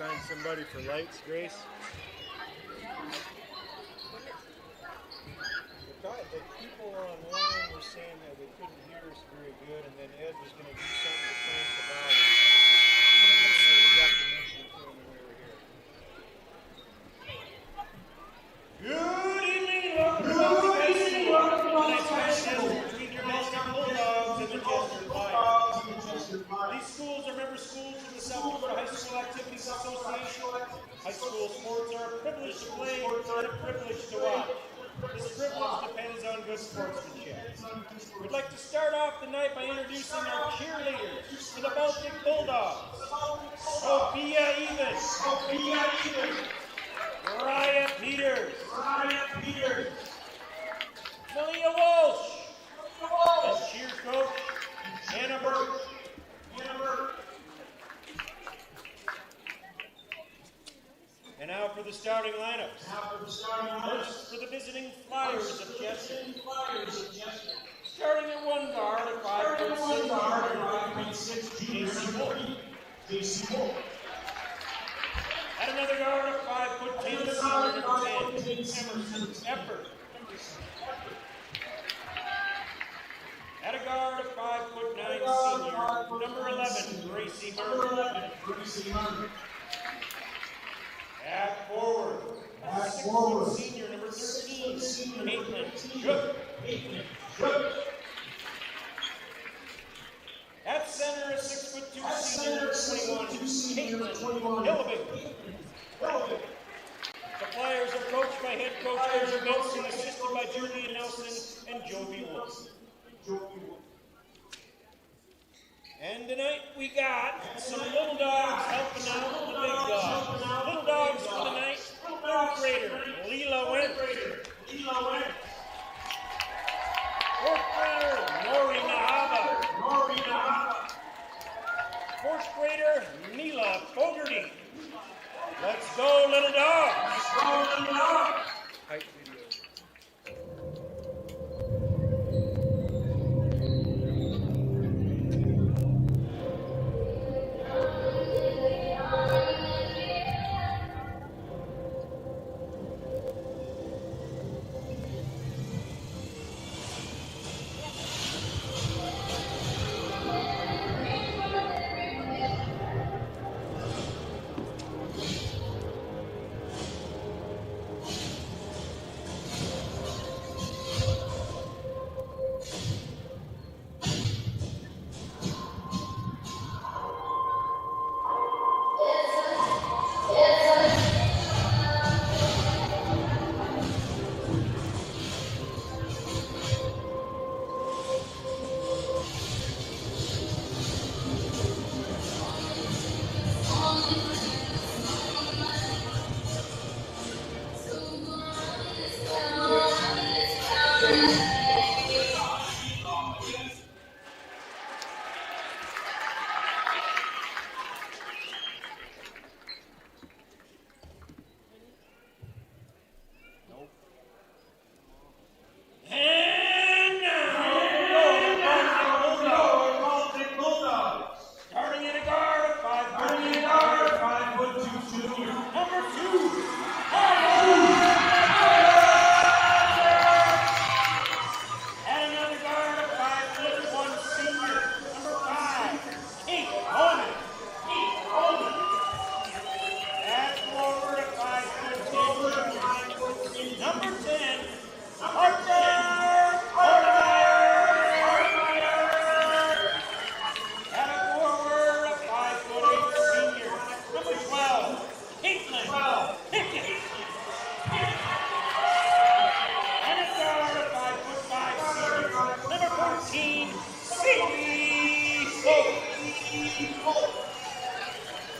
find somebody for lights, Grace? The people online were saying that they couldn't hear us very good, and then Ed was going to do something to crank the volume. I forgot to mention it to him when we were here. Good evening, welcome to Baltic High School. Between your Baltic Bulldogs and the Chester Lions. These schools are member schools of the South Dakota High School Activities Association. High school sports are a privilege to play and a privilege to watch. This privilege depends on good sportsmanship. We'd like to start off the night by introducing our cheerleaders to the Baltic Bulldogs. Sophia Evans. Mariah Peters. Malia Walsh. And cheer coach, Hannah Burke. And now for the starting lineups. First for the visiting Flyers of Chester. Starting at one guard at 5'6", JC Wolf. At another guard at 5'10", number 10, Emerson Effort. At a guard at 5'9", senior, number 11, Gracie Murray. At forward, 6', senior, number 13, Caitlin Shook. At center, a 6'2", senior, number 21, Caitlin Hillebig. The Flyers are coached by head coach Andrew Benson, assisted by Julian Nelson and Jovi Woods. And tonight we got some little dogs helping out the big dogs. Little dogs for the night, third grader, Leela Went. Fourth grader, Nori Nahaba. Fourth grader, Mila Fogarty. Let's go, little dogs. Hype video.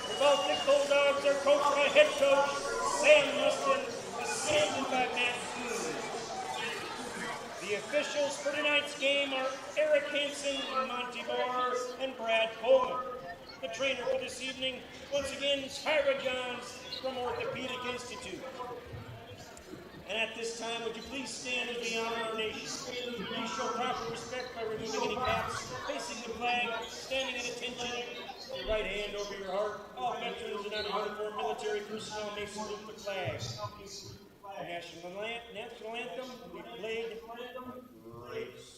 The Baltic Bulldogs are coached by head coach Sam Mustin, assisted by Matt Kuhn. The officials for tonight's game are Eric Hansen, Monty Bohr, and Brad Coleman. The trainer for this evening, once again, Tyra Johns from Orthopedic Institute. And at this time, would you please stand as we honor our nation? Please show proper respect by removing any caps, facing the flag, standing at attention, your right hand over your heart. All veterans and non-uniformed military personnel may salute the flag. National anthem, we played Race.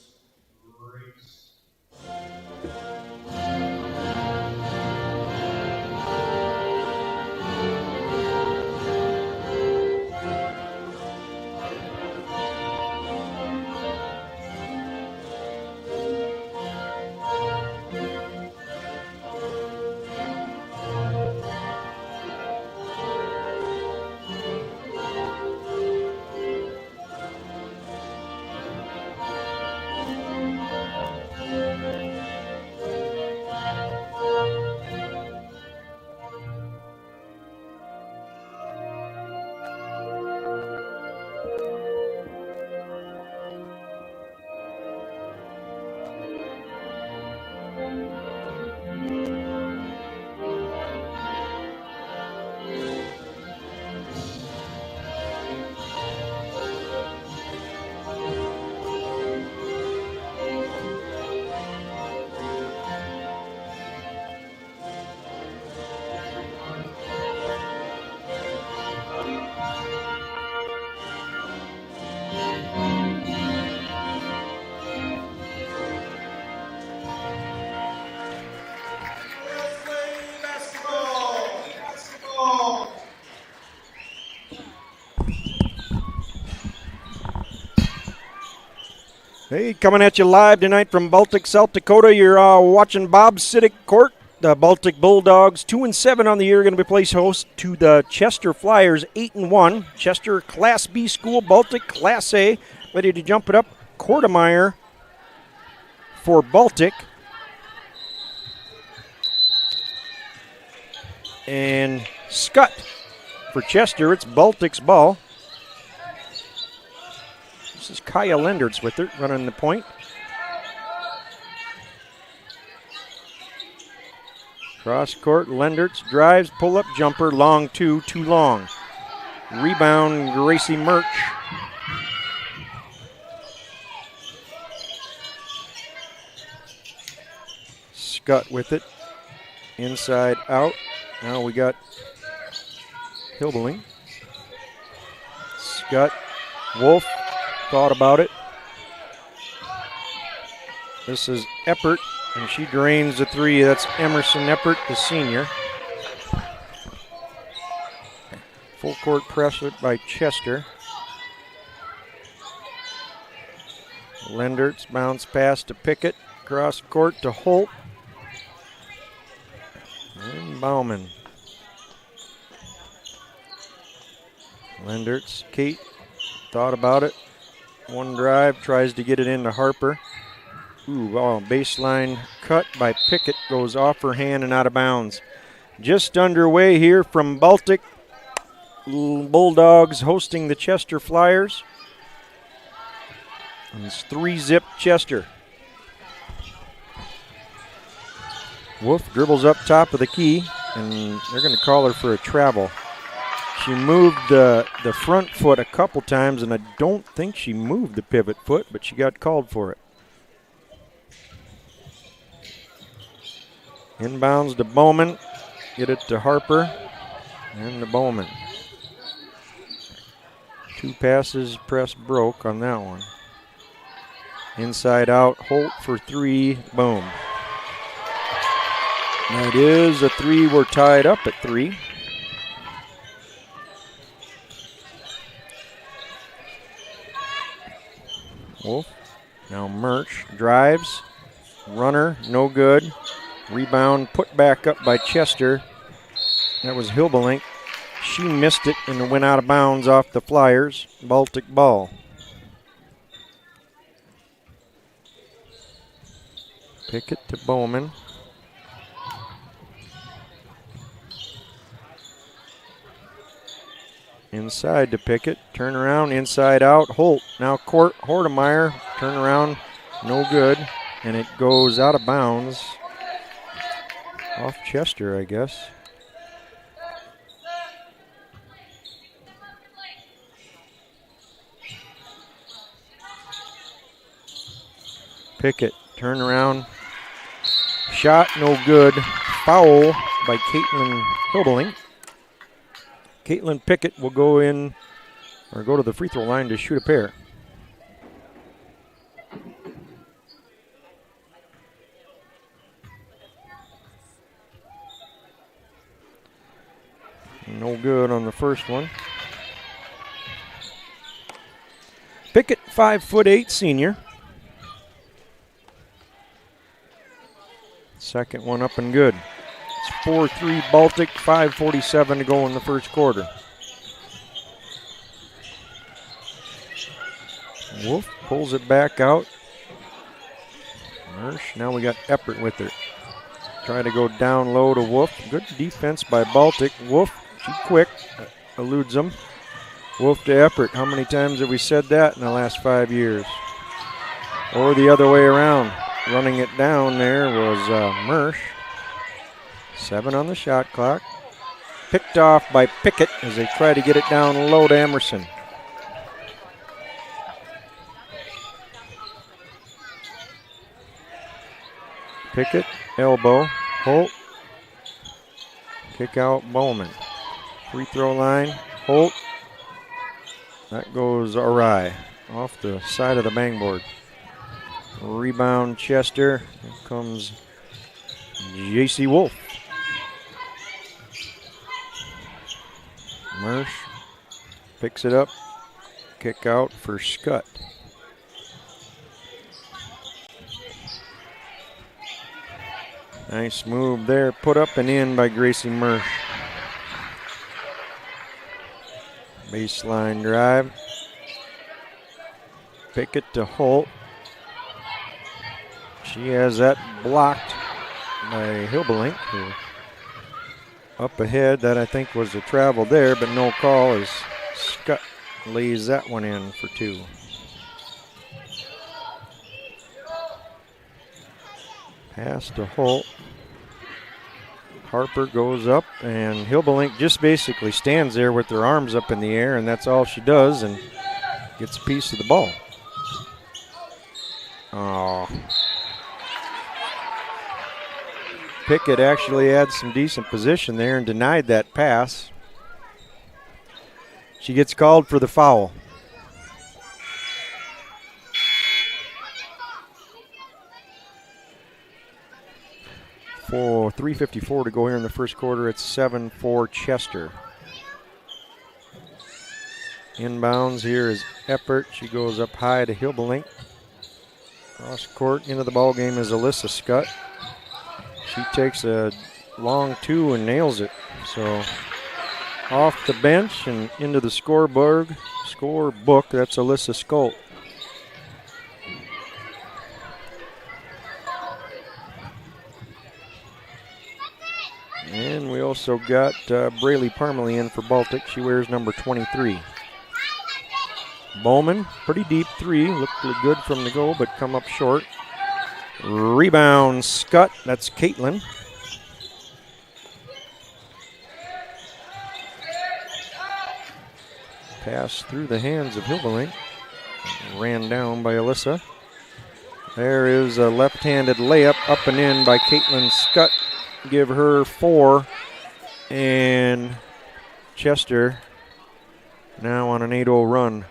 Hey, coming at you live tonight from Baltic, South Dakota. You're watching Bob Siddick Court. The Baltic Bulldogs, 2-7 on the year, going to be placed host to the Chester Flyers, 8-1. Chester Class B school, Baltic Class A, ready to jump it up. Kortemeyer for Baltic. And Scott for Chester. It's Baltic's ball. This is Kaya Lendertz with it, running the point. Cross court, Lendertz drives, pull-up jumper, long two, too long. Rebound, Gracie Murch. Scott with it, inside out. Now we got Hilbeling. Scott, Wolf. Thought about it. This is Eppert, and she drains the three. That's Emerson Eppert, the senior. Full court press by Chester. Lendertz bounce pass to Pickett. Cross court to Holt. And Bauman. Lendertz, Kate, thought about it. One drive, tries to get it into Harper. Baseline cut by Pickett, goes off her hand and out of bounds. Just underway here from Baltic. Bulldogs hosting the Chester Flyers. And it's 3-zip Chester. Wolf dribbles up top of the key, and they're going to call her for a travel. She moved the front foot a couple times, and I don't think she moved the pivot foot, but she got called for it. Inbounds to Bowman. Get it to Harper and to Bowman. Two passes, press broke on that one. Inside out, Holt for three, boom. That is a three. We're tied up at 3. Wolf, now Murch drives, runner, no good. Rebound put back up by Chester. That was Hilbelink. She missed it and went out of bounds off the Flyers. Baltic ball. Pickett to Bowman. Inside to Pickett, turn around, inside out, Holt. Now Hortemeyer, turn around, no good, and it goes out of bounds. Off Chester, I guess. Pickett, turn around. Shot, no good. Foul by Caitlin Hilbeling. Caitlin Pickett will go in, or go to the free throw line to shoot a pair. No good on the first one. Pickett, 5'8" senior. Second one up and good. It's 4-3 Baltic, 5:47 to go in the first quarter. Wolf pulls it back out. Mersch, now we got Eppert with her. Try to go down low to Wolf. Good defense by Baltic. Wolf, she quick, eludes them. Wolf to Eppert. How many times have we said that in the last 5 years? Or the other way around. Running it down there was Mersch. 7 on the shot clock. Picked off by Pickett as they try to get it down low to Emerson. Pickett, elbow, Holt. Kick out Bowman. Free throw line, Holt. That goes awry off the side of the bang board. Rebound Chester. Here comes J.C. Wolf. Mersch picks it up. Kick out for Skutt. Nice move there. Put up and in by Gracie Mersch. Baseline drive. Pickett to Holt. She has that blocked by Hilbelink. Up ahead, that I think was a travel there, but no call as Skutt lays that one in for 2. Pass to Holt. Harper goes up, and Hilbelink just basically stands there with her arms up in the air, and that's all she does, and gets a piece of the ball. Oh. Pickett actually had some decent position there and denied that pass. She gets called for the foul. For 3:54 to go here in the first quarter, it's 7-4 Chester. Inbounds here is Eppert. She goes up high to Hilbelink. Cross court into the ball game is Alyssa Skutt. She takes a long 2 and nails it. So off the bench and into the scorebook, that's Alyssa Skolt. And we also got Braylee Parmalee in for Baltic. She wears number 23. Bowman, pretty deep 3. Looked good from the goal, but come up short. Rebound, Skutt. That's Caitlin. Pass through the hands of Hilbelink. Ran down by Alyssa. There is a left-handed layup up and in by Caitlin Skutt. Give her 4. And Chester now on an 8-0 run.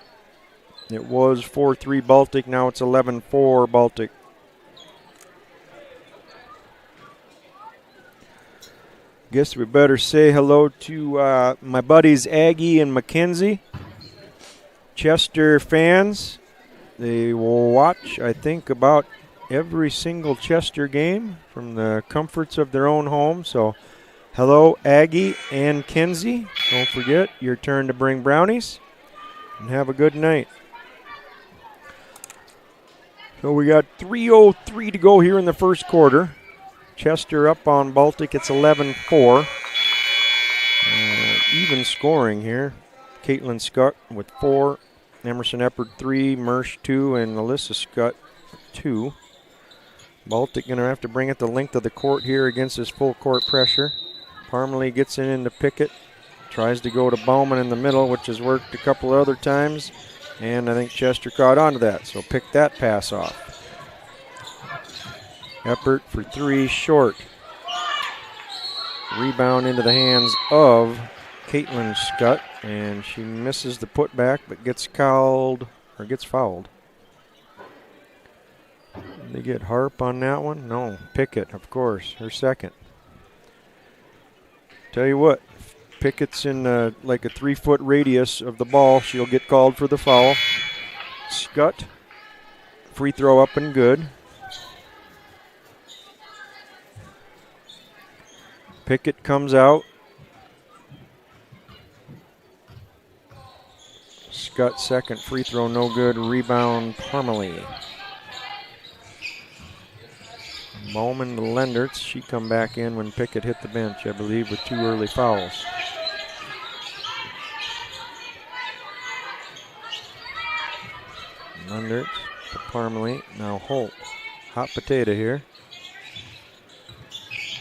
It was 4-3 Baltic. Now it's 11-4 Baltic. Guess we better say hello to my buddies Aggie and Mackenzie. Chester fans. They will watch, I think, about every single Chester game from the comforts of their own home. So hello, Aggie and Kenzie. Don't forget, your turn to bring brownies. And have a good night. So we got 3:03 to go here in the first quarter. Chester up on Baltic. It's 11-4. Even scoring here. Caitlin Skutt with 4. Emerson Eppert 3. Mersch 2. And Alyssa Skutt 2. Baltic going to have to bring it the length of the court here against this full court pressure. Parmalee gets it into Pickett. Tries to go to Bowman in the middle, which has worked a couple other times. And I think Chester caught on to that, so pick that pass off. Eppert for 3, short. Rebound into the hands of Caitlin Scott, and she misses the putback but gets fouled. Did they get Harp on that one? No, Pickett, of course, her second. Tell you what, if Pickett's in like a 3-foot radius of the ball, she'll get called for the foul. Scott, free throw up and good. Pickett comes out. Scott second free throw, no good. Rebound, Parmalee. Bowman to Lendertz. She come back in when Pickett hit the bench, I believe, with 2 early fouls. Lendertz to Parmalee. Now Holt. Hot potato here.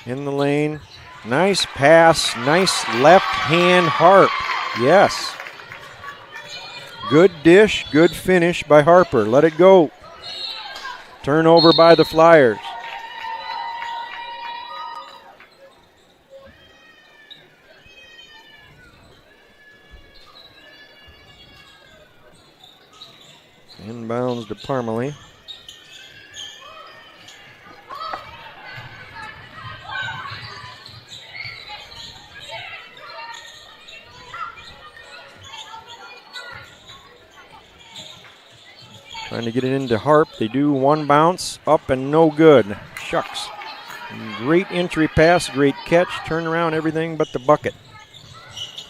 In the lane. Nice pass. Nice left hand Harp. Yes. Good dish. Good finish by Harper. Let it go. Turnover by the Flyers. Inbounds to Parmalee. Trying to get it into Harp. They do. One bounce, up and no good. Shucks. Great entry pass, great catch, turn around, everything but the bucket.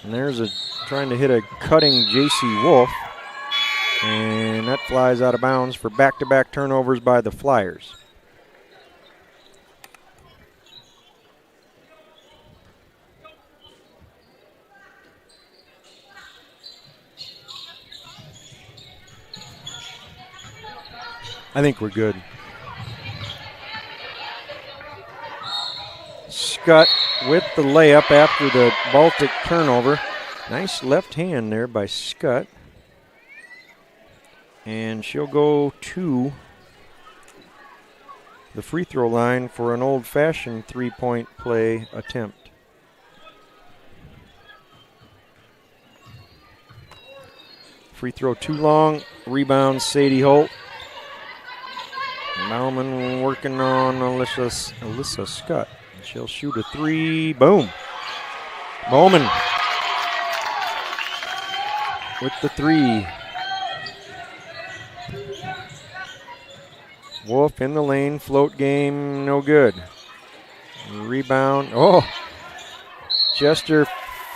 And there's trying to hit a cutting J.C. Wolf. And that flies out of bounds for back-to-back turnovers by the Flyers. I think we're good. Scott with the layup after the Baltic turnover. Nice left hand there by Scott. And she'll go to the free throw line for an old-fashioned three-point play attempt. Free throw too long. Rebound Sadie Holt. Bauman working on Alyssa Scott. She'll shoot a 3. Boom. Bowman with the 3. Wolf in the lane, float game, no good. Rebound, oh! Chester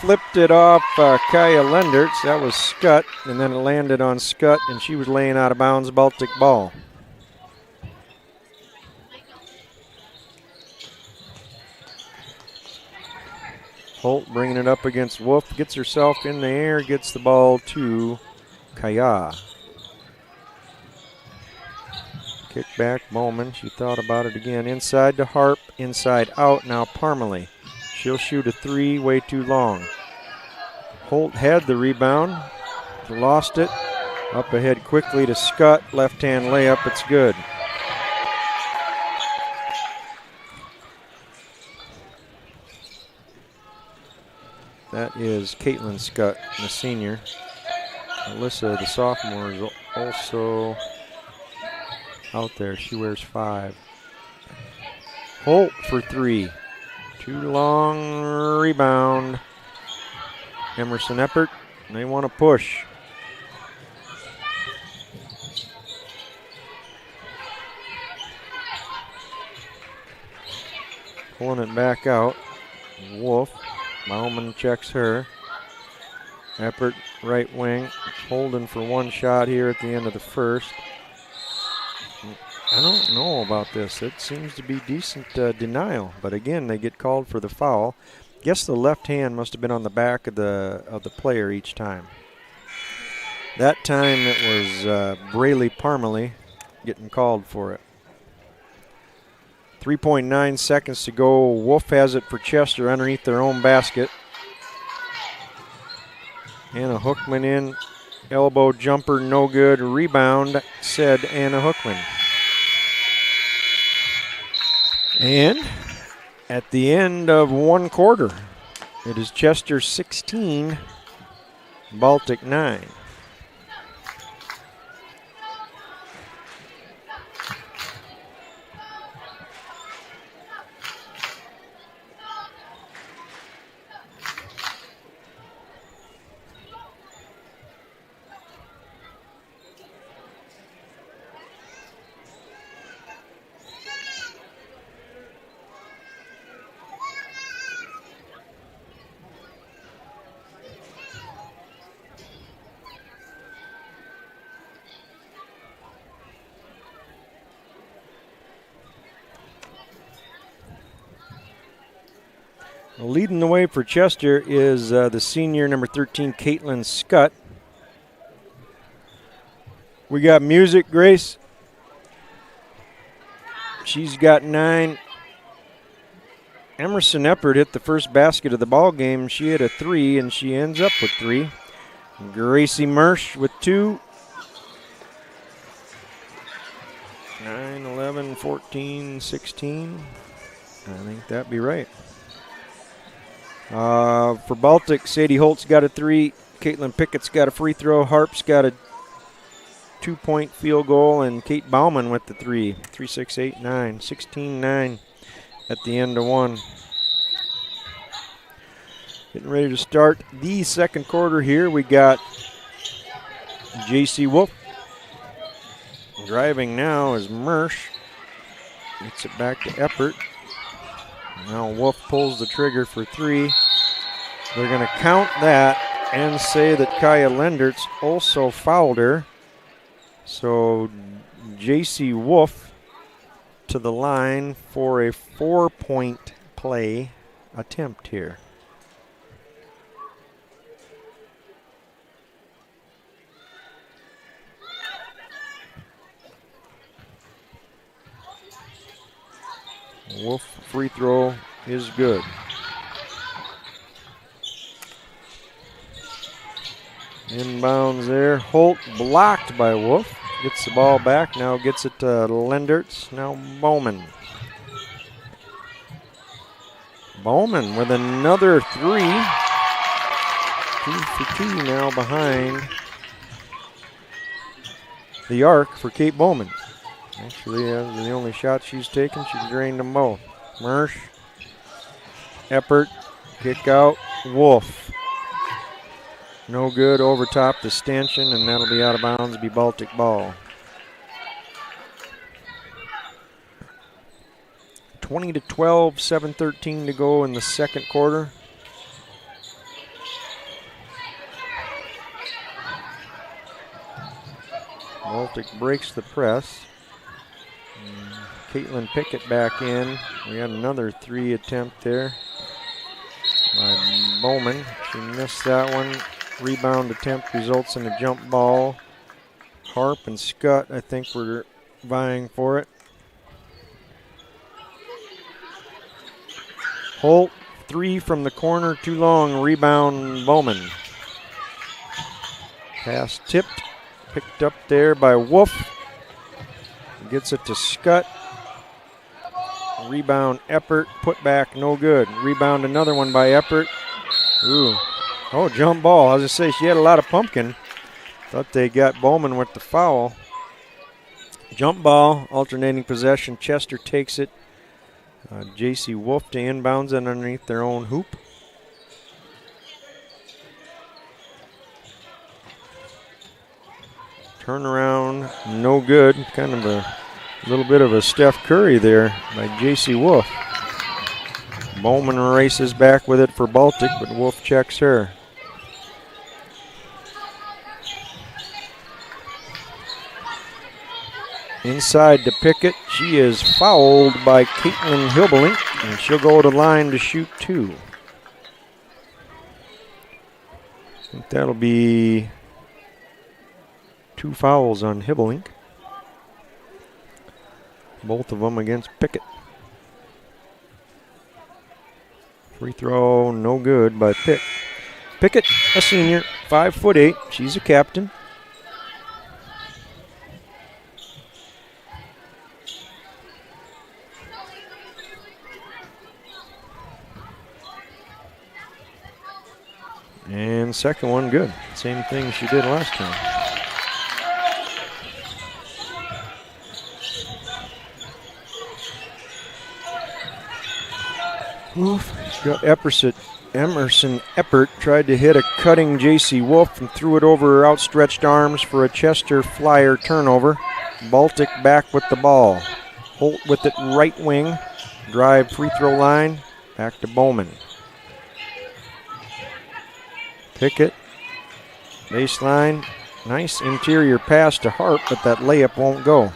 flipped it off Kaya Lendertz. That was Scott, and then it landed on Scott, and she was laying out of bounds. Baltic ball. Holt bringing it up against Wolf, gets herself in the air, gets the ball to Kaya. Kick back, Bowman. She thought about it again. Inside to Harp, inside out. Now Parmalee. She'll shoot a 3, way too long. Holt had the rebound, lost it. Up ahead quickly to Scott. Left-hand layup, it's good. That is Caitlin Scott, the senior. Alyssa, the sophomore, is also out there. She wears 5. Holt for 3. Too long. Rebound. Emerson Eppert. They want to push. Pulling it back out. Wolf. Bauman checks her. Eppert, right wing. Holding for one shot here at the end of the first. I don't know about this. It seems to be decent denial, but again, they get called for the foul. Guess the left hand must have been on the back of the player each time. That time it was Braley Parmalee getting called for it. 3.9 seconds to go. Wolf has it for Chester underneath their own basket. Anna Hookman in. Elbow jumper, no good. Rebound, said Anna Hookman. And at the end of one quarter, it is Chester 16, Baltic 9. Leading the way for Chester is the senior, number 13, Caitlin Scott. We got music, Grace. She's got 9. Emerson Eppert hit the first basket of the ball game. She hit a 3, and she ends up with 3. Gracie Mersch with 2. 9, 11, 14, 16. I think that'd be right. For Baltic, Sadie Holt's got a 3. Caitlin Pickett's got a free throw. Harp's got a 2-point field goal. And Kate Bauman with the 3. 3, 6, 8, 9. 16, 9 at the end of one. Getting ready to start the second quarter here. We got J.C. Wolf. Driving now is Mersch. Gets it back to Eppert. Now Wolf pulls the trigger for 3. They're going to count that and say that Kaya Lendertz also fouled her. So J.C. Wolf to the line for a 4-point play attempt here. Wolf free throw is good. Inbounds there. Holt blocked by Wolf. Gets the ball back. Now gets it to Lendertz. Now Bowman. Bowman with another 3. 2 for 2 now behind the arc for Kate Bowman. Actually, the only shot she's taken, she's drained them both. Mersch, Eppert, kick out, Wolf. No good, over top the stanchion, and that'll be out of bounds, be Baltic ball. 20-12, 7:13 to go in the second quarter. Baltic breaks the press. Caitlin Pickett back in. We had another 3 attempt there by Bowman. She missed that one. Rebound attempt results in a jump ball. Harp and Scott, I think, were vying for it. Holt, 3 from the corner, too long. Rebound Bowman. Pass tipped, picked up there by Wolf. Gets it to Scott. Rebound Eppert, put back, no good. Rebound another one by Eppert. Ooh. Oh, jump ball. I was going to say, she had a lot of pumpkin. Thought they got Bowman with the foul. Jump ball, alternating possession. Chester takes it. J.C. Wolf to inbounds it underneath their own hoop. Turnaround, no good. Kind of a little bit of a Steph Curry there by J.C. Wolf. Bowman races back with it for Baltic, but Wolf checks her. Inside to Pickett. She is fouled by Caitlin Hilbelink, and she'll go to the line to shoot 2. I think that'll be 2 fouls on Hilbelink. Both of them against Pickett. Free throw, no good by Pickett, a senior, 5'8". She's a captain. And second one good. Same thing she did last time. Oof. Emerson Eppert tried to hit a cutting J.C. Wolf and threw it over her outstretched arms for a Chester Flyer turnover. Baltic back with the ball. Holt with it right wing. Drive free throw line. Back to Bowman. Pickett. Baseline. Nice interior pass to Harp, but that layup won't go.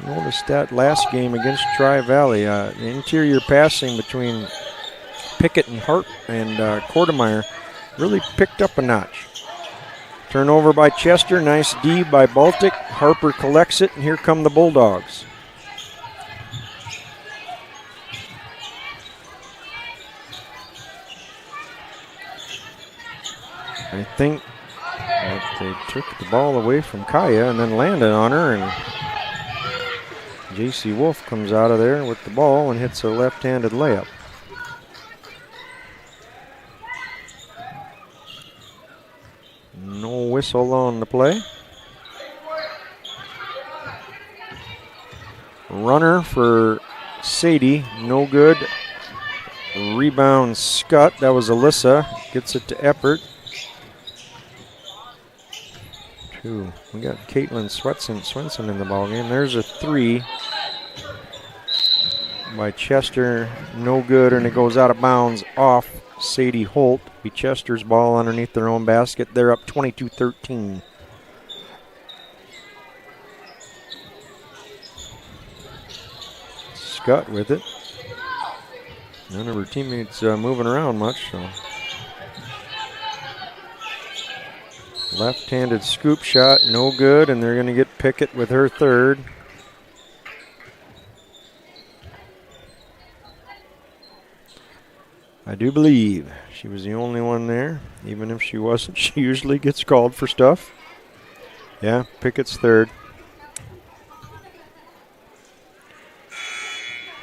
Noticed that last game against Tri-Valley. Interior passing between Pickett and Hart and Kortemeyer really picked up a notch. Turnover by Chester. Nice D by Baltic. Harper collects it, and here come the Bulldogs. I think that they took the ball away from Kaya and then landed on her, and J.C. Wolf comes out of there with the ball and hits a left-handed layup. No whistle on the play. Runner for Sadie, no good. Rebound Scott, that was Alyssa. Gets it to Eppert. We got Caitlin Swenson in the ballgame. There's a three by Chester, no good, and it goes out of bounds off Sadie Holt. Be Chester's ball underneath their own basket. They're up 22-13. Scott with it. None of her teammates moving around much, so. Left-handed scoop shot, no good, and they're going to get Pickett with her third. I do believe she was the only one there. Even if she wasn't, she usually gets called for stuff. Yeah, Pickett's third.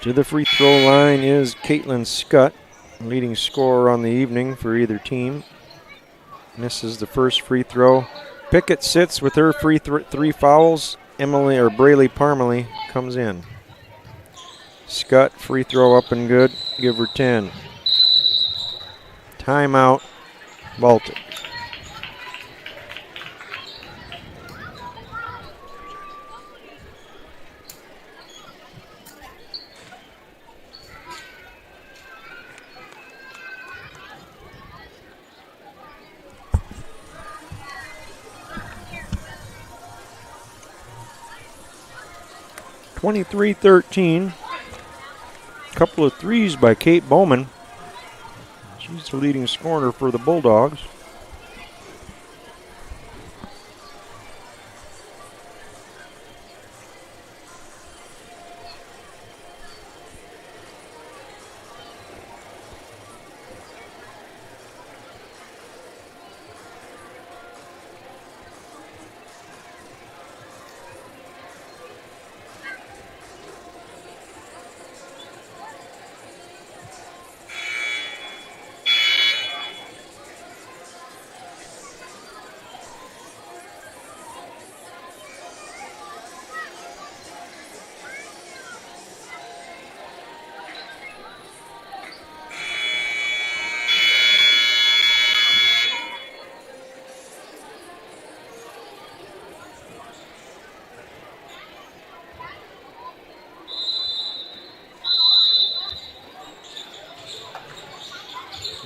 To the free throw line is Caitlin Scott, leading scorer on the evening for either team. Misses the first free throw. Pickett sits with her three fouls. Braylee Parmalee comes in. Scott, free throw up and good. Give her 10. Timeout, Baltic. (23-13). Couple of threes by Kate Bowman. She's the leading scorer for the Bulldogs.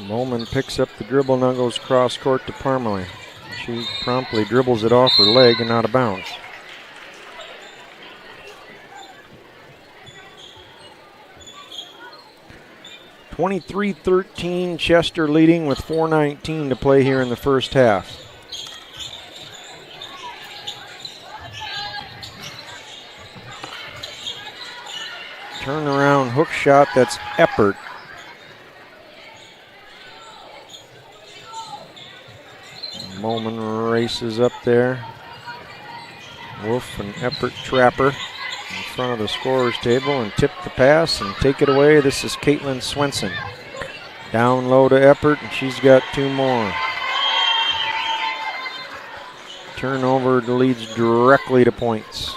Bowman picks up the dribble, now goes cross court to Parmalee. She promptly dribbles it off her leg and out of bounds. (23-13), Chester leading with 4:19 to play here in the first half. Turnaround hook shot, that's Eppert. Bowman races up there. Wolf and Eppert Trapper in front of the scorer's table and tip the pass and take it away. This is Caitlin Swenson. Down low to Eppert, and she's got 2 more. Turnover leads directly to points.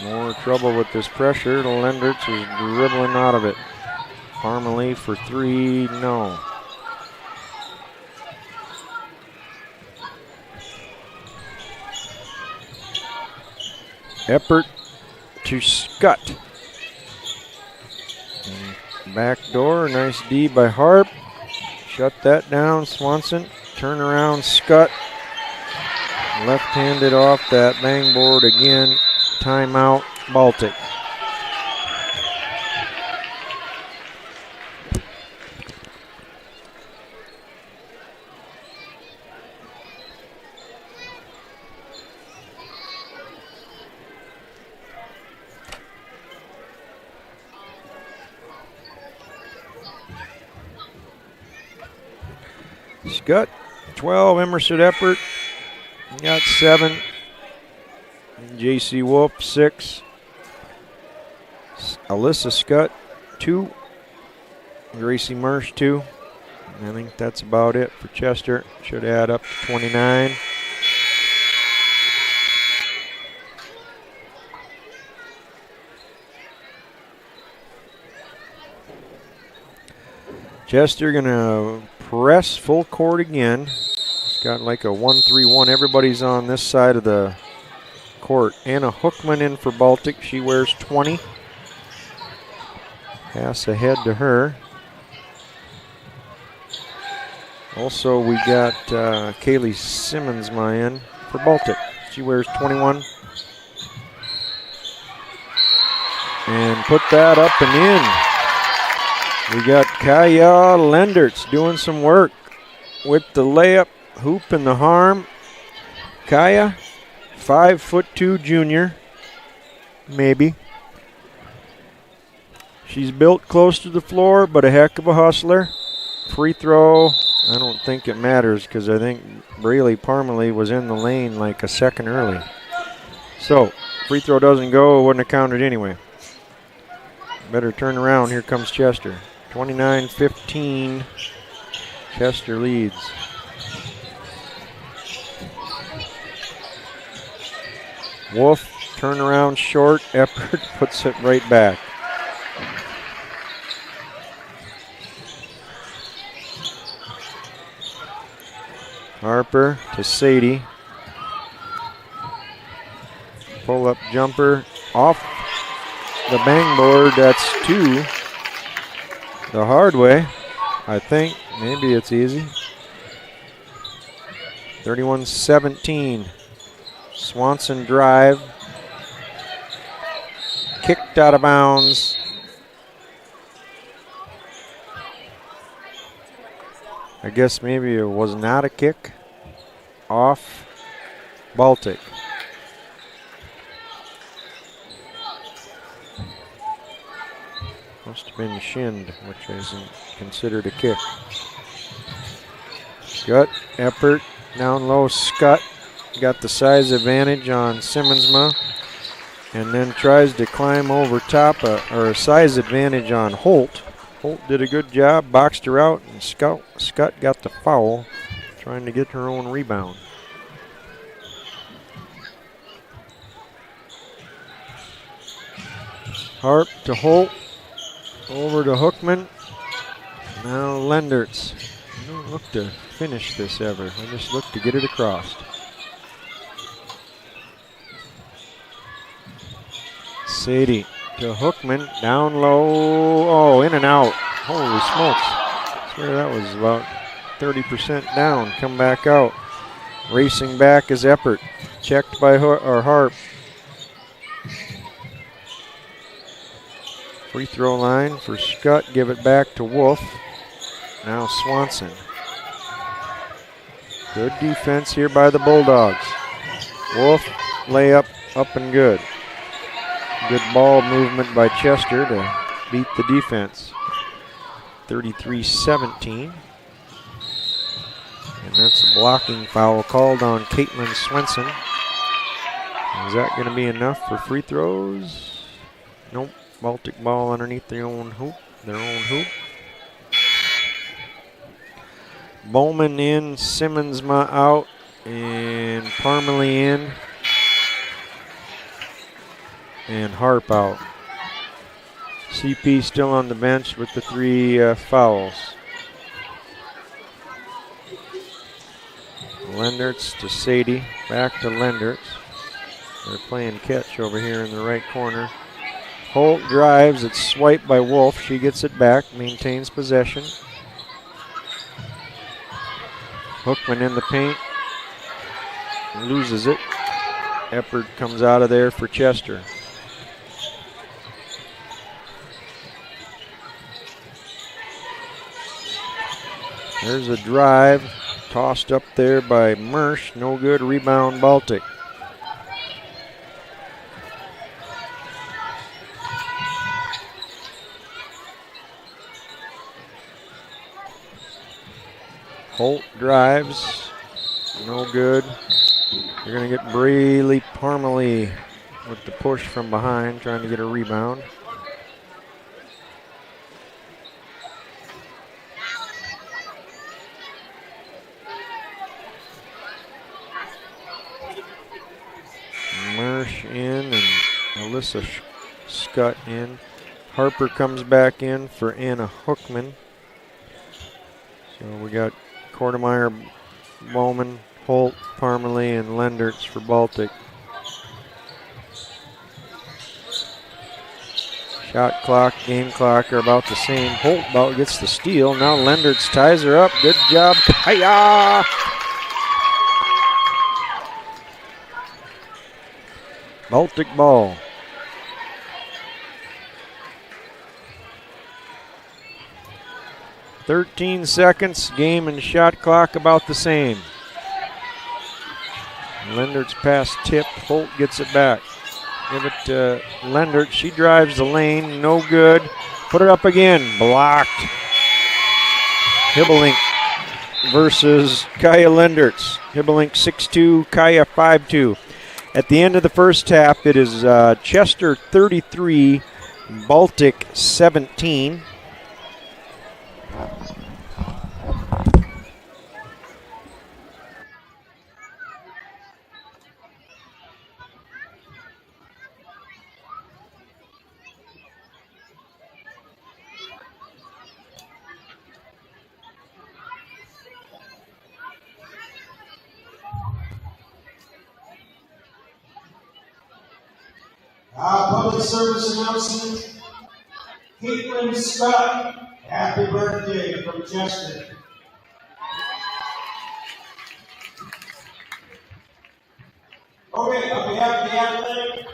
More trouble with this pressure. Lendertz is dribbling out of it. Parmalee for 3, no. Eppert to Scott. And back door, nice D by Harp. Shut that down, Swanson. Turn around, Scott. Left-handed off that bang board again. Timeout, Baltic. Scott, 12, Emerson Eppert, got 7. J.C. Wolf, 6. Alyssa Scott, 2. Gracie Marsh, 2. I think that's about it for Chester. Should add up to 29. Chester gonna press full court again. It's got like a 1-3-1. Everybody's on this side of the court. Anna Hookman in for Baltic. She wears 20. Pass ahead to her. Also, we got Kaylee Simmonsma in for Baltic. She wears 21. And put that up and in. We got Kaya Lendertz doing some work with the layup, hoop, and the harm. Kaya, 5'2" junior, maybe. She's built close to the floor, but a heck of a hustler. Free throw, I don't think it matters because I think Braylee Parmalee was in the lane like a second early. So, free throw doesn't go, it wouldn't have counted anyway. Better turn around, here comes Chester. 29-15, Chester leads. Wolf, turnaround short, Eppert puts it right back. Harper to Sadie. Pull up jumper off the bang board, that's 2. The hard way, I think. Maybe it's easy. 31-17. Swanson drive. Kicked out of bounds. I guess maybe it was not a kick. Off Baltic. Must have been shinned, which isn't considered a kick. Scott, Eppert, down low, Scott. Got the size advantage on Simmonsma. And then tries to climb over top, or a size advantage on Holt. Holt did a good job, boxed her out, and Scott got the foul, trying to get her own rebound. Harp to Holt. Over to Hookman. Now Lendertz. I don't look to finish this ever. I just look to get it across. Sadie to Hookman. Down low. Oh, in and out. Holy smokes. I swear that was about 30% down. Come back out. Racing back is Eppert. Checked by Harp. Free throw line for Scott. Give it back to Wolf. Now Swanson. Good defense here by the Bulldogs. Wolf, layup, up and good. Good ball movement by Chester to beat the defense. 33-17. And that's a blocking foul called on Caitlin Swenson. Is that going to be enough for free throws? Nope. Baltic ball underneath their own hoop. Bowman in, Simmonsma out, and Parmalee in, and Harp out. CP still on the bench with the 3 fouls. Lendertz to Sadie, back to Lendertz. They're playing catch over here in the right corner. Holt drives, it's swiped by Wolf. She gets it back, maintains possession. Hookman in the paint, loses it. Eppard comes out of there for Chester. There's a drive, tossed up there by Mersch, no good, rebound Baltic. Holt drives, no good. You're going to get Braley Parmalee with the push from behind, trying to get a rebound. Mersch in and Alyssa Scott in. Harper comes back in for Anna Hookman. So we got Kortemeyer, Bowman, Holt, Parmalee, and Lendertz for Baltic. Shot clock, game clock are about the same. Holt about gets the steal. Now Lendertz ties her up. Good job, Kaya! Baltic ball. "13 seconds, game and shot clock about the same. Lendertz pass tipped, Holt gets it back. Give it to Lendertz, she drives the lane, no good. Put it up again, blocked. Hibbelink versus Kaya Lendertz. Hibbelink 6'2", Kaya 5'2". At the end of the first half, it is Chester 33, Baltic 17. Public service announcement. Caitlin Scott, happy birthday from Chester. Okay, on behalf of the athletic,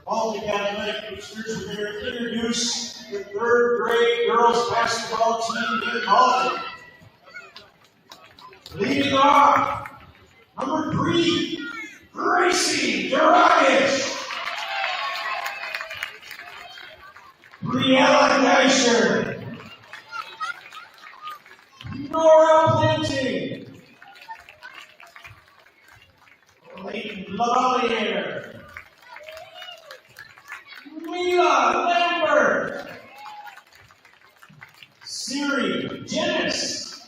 Baltic Athletic Boosters, we're here to introduce the 3rd grade girls basketball team in Baltic. Leading off, number 3, Gracie Duragic. Briella Geischer, Nora Planting, Leighton Lavalier, Mila Lambert, Siri Jennis,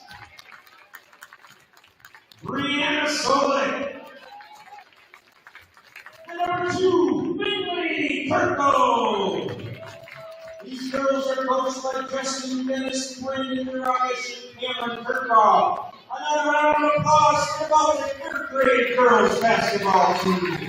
Brianna Solik, and number 2, Bingley Turco. These girls are coached by Justin Dennis, Brandon Duragic, and Cameron Kirkhoff. Another round of applause for the Baltic 3rd grade girls basketball team.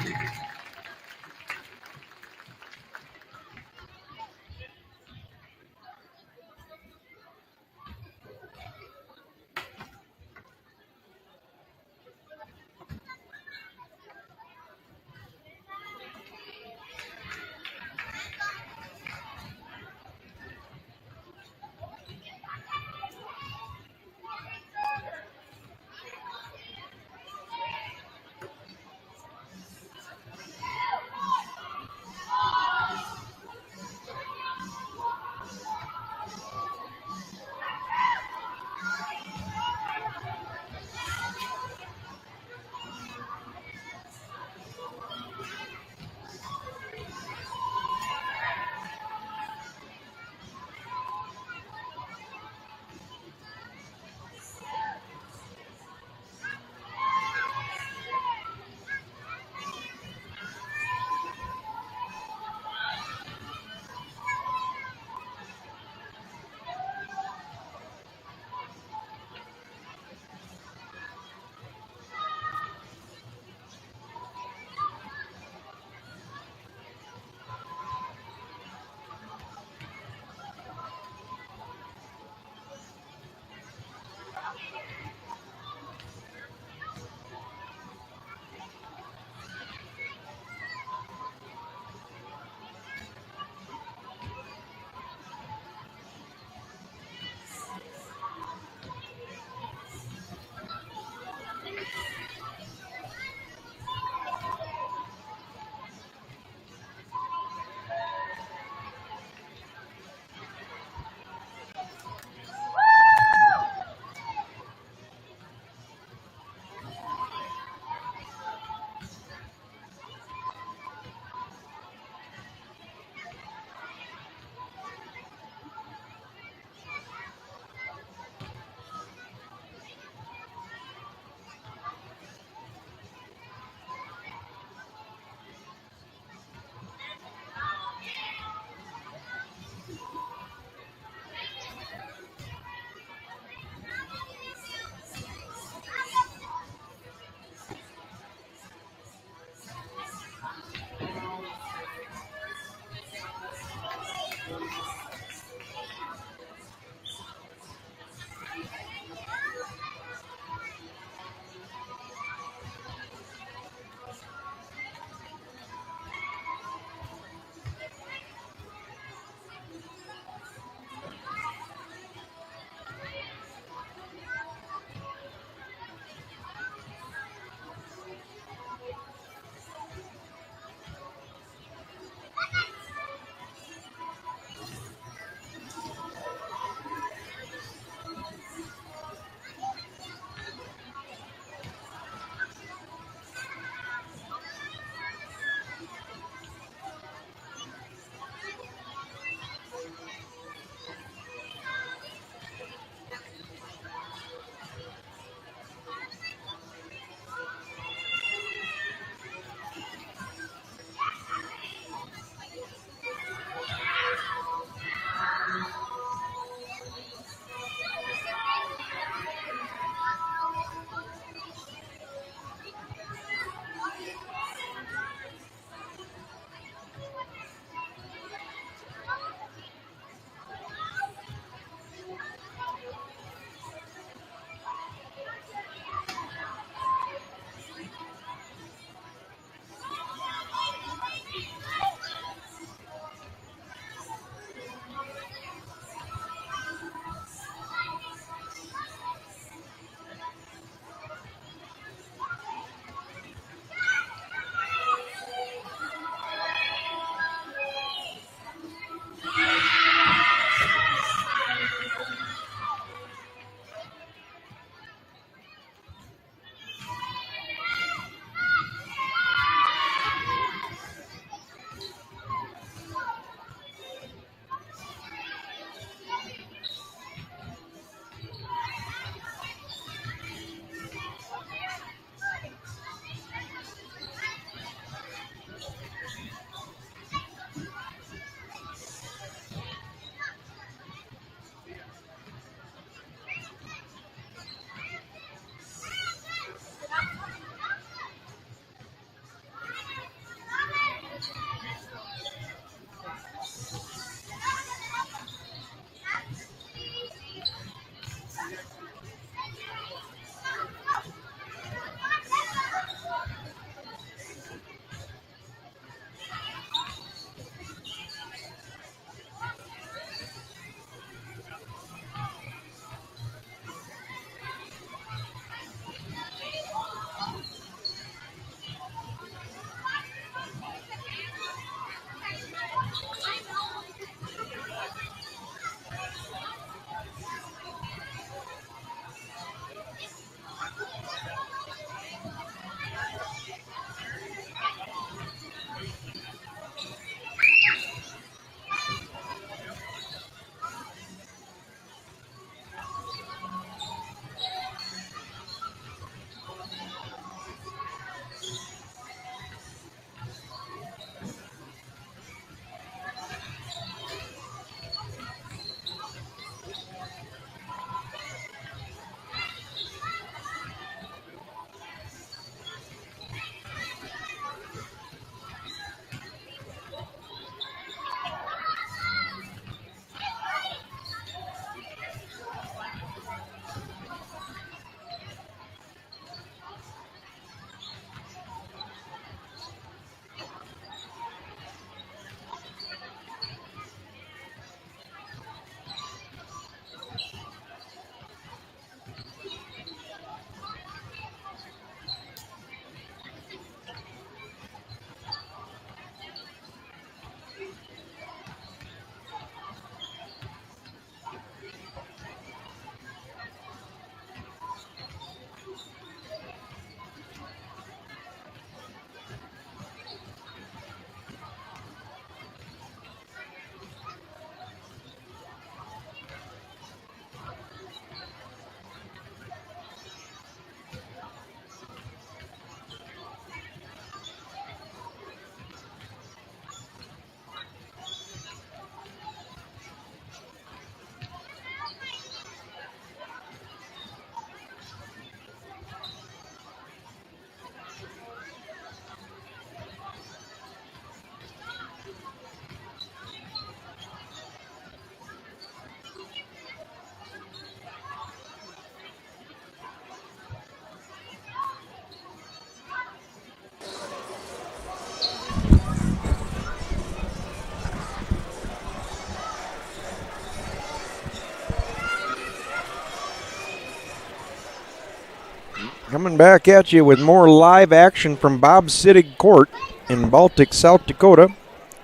Coming back at you with more live action from Bob Sittig Court in Baltic, South Dakota.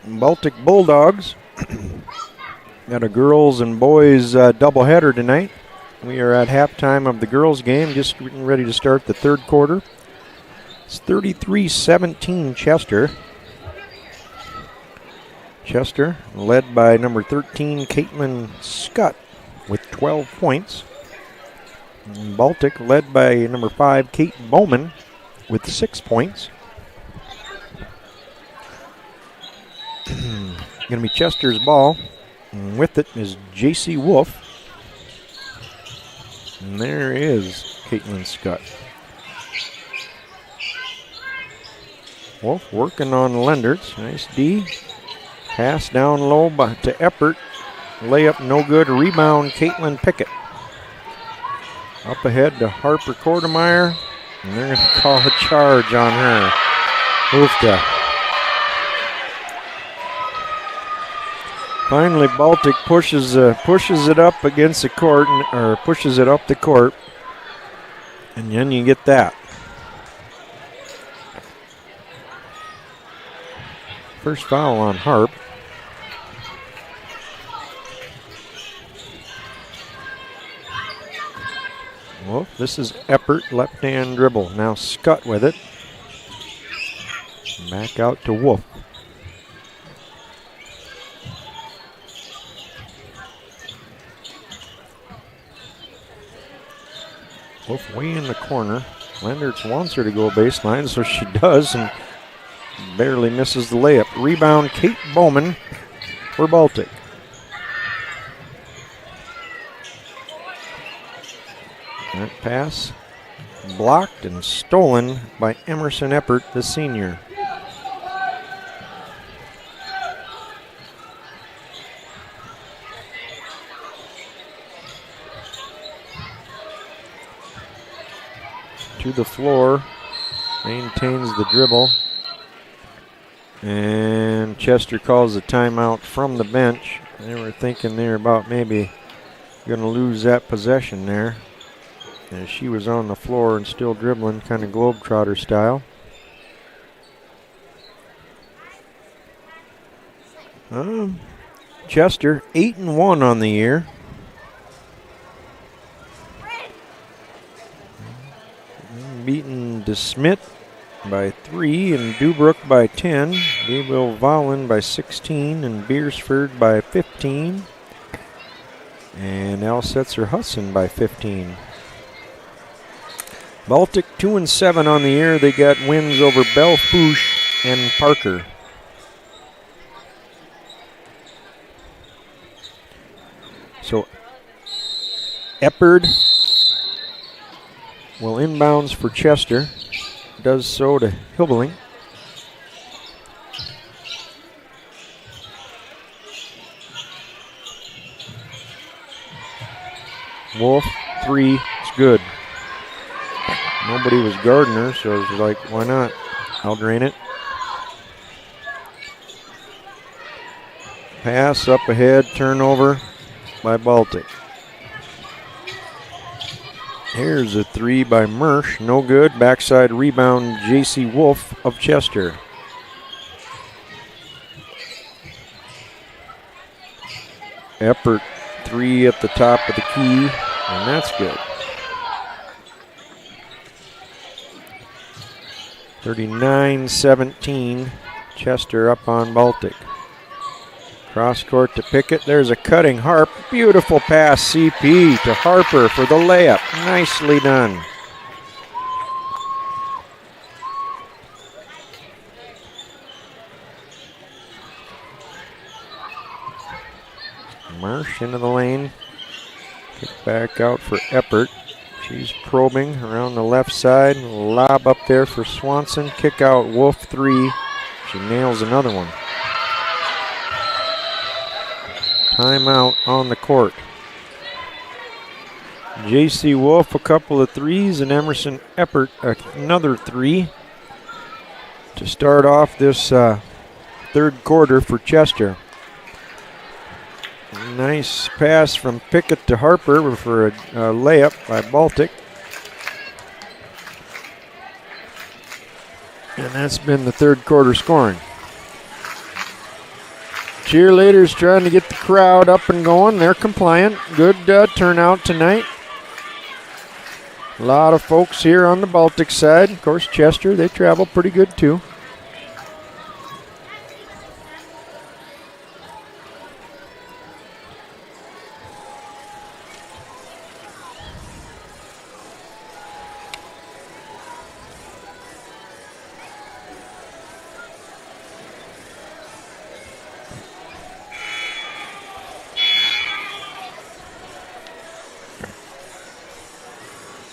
Baltic Bulldogs. Got a girls and boys doubleheader tonight. We are at halftime of the girls game, just getting ready to start the third quarter. It's 33-17 Chester. Chester led by number 13, Caitlin Scott, with 12 points. And Baltic led by number 5, Kate Bowman, with 6 points. Going to be Chester's ball. And with it is J.C. Wolf. And there is Caitlin Scott. Wolf working on Lendertz. Nice D. Pass down low to Eppert. Layup no good. Rebound Caitlin Pickett. Up ahead to Harper Kortemeyer. And they're going to call a charge on her. Oofta. Finally, Baltic pushes it up against the court, or pushes it up the court. And then you get that. First foul on Harp. Well, this is Eppert, left-hand dribble. Now Scott with it. Back out to Wolf. Wolf way in the corner. Lendertz wants her to go baseline, so she does, and barely misses the layup. Rebound, Kate Bowman for Baltic. That pass blocked and stolen by Emerson Eppert, the senior. To the floor, maintains the dribble. And Chester calls a timeout from the bench. They were thinking there about maybe going to lose that possession there. As she was on the floor and still dribbling, kind of globetrotter style. Chester 8-1 on the year. Beaten DeSmit by 3 and Dubrook by 10. Gabriel Vollen by 16 and Beersford by 15. And Alsetzer Hudson by 15. Baltic 2-7 on the year. They got wins over Belle-Fourche and Parker. So Eppard will inbounds for Chester. Does so to Hilbeling. Wolf, 3, it's good. Nobody was guarding her, so it was like, why not? I'll drain it. Pass up ahead, turnover by Baltic. Here's a 3 by Mersch, no good. Backside rebound, J.C. Wolf of Chester. Eppert, 3 at the top of the key, and that's good. 39-17, Chester up on Baltic. Cross court to Pickett. There's a cutting Harp. Beautiful pass, CP to Harper for the layup. Nicely done. Marsh into the lane. Kick back out for Eppert. She's probing around the left side. Lob up there for Swanson. Kick out Wolf, 3. She nails another one. Timeout on the court. J.C. Wolf a couple of 3s and Emerson Eppert another 3 to start off this third quarter for Chester. Nice pass from Pickett to Harper for a layup by Baltic. And that's been the third quarter scoring. Cheerleaders trying to get the crowd up and going. They're compliant. Good turnout tonight. A lot of folks here on the Baltic side. Of course, Chester, they travel pretty good too.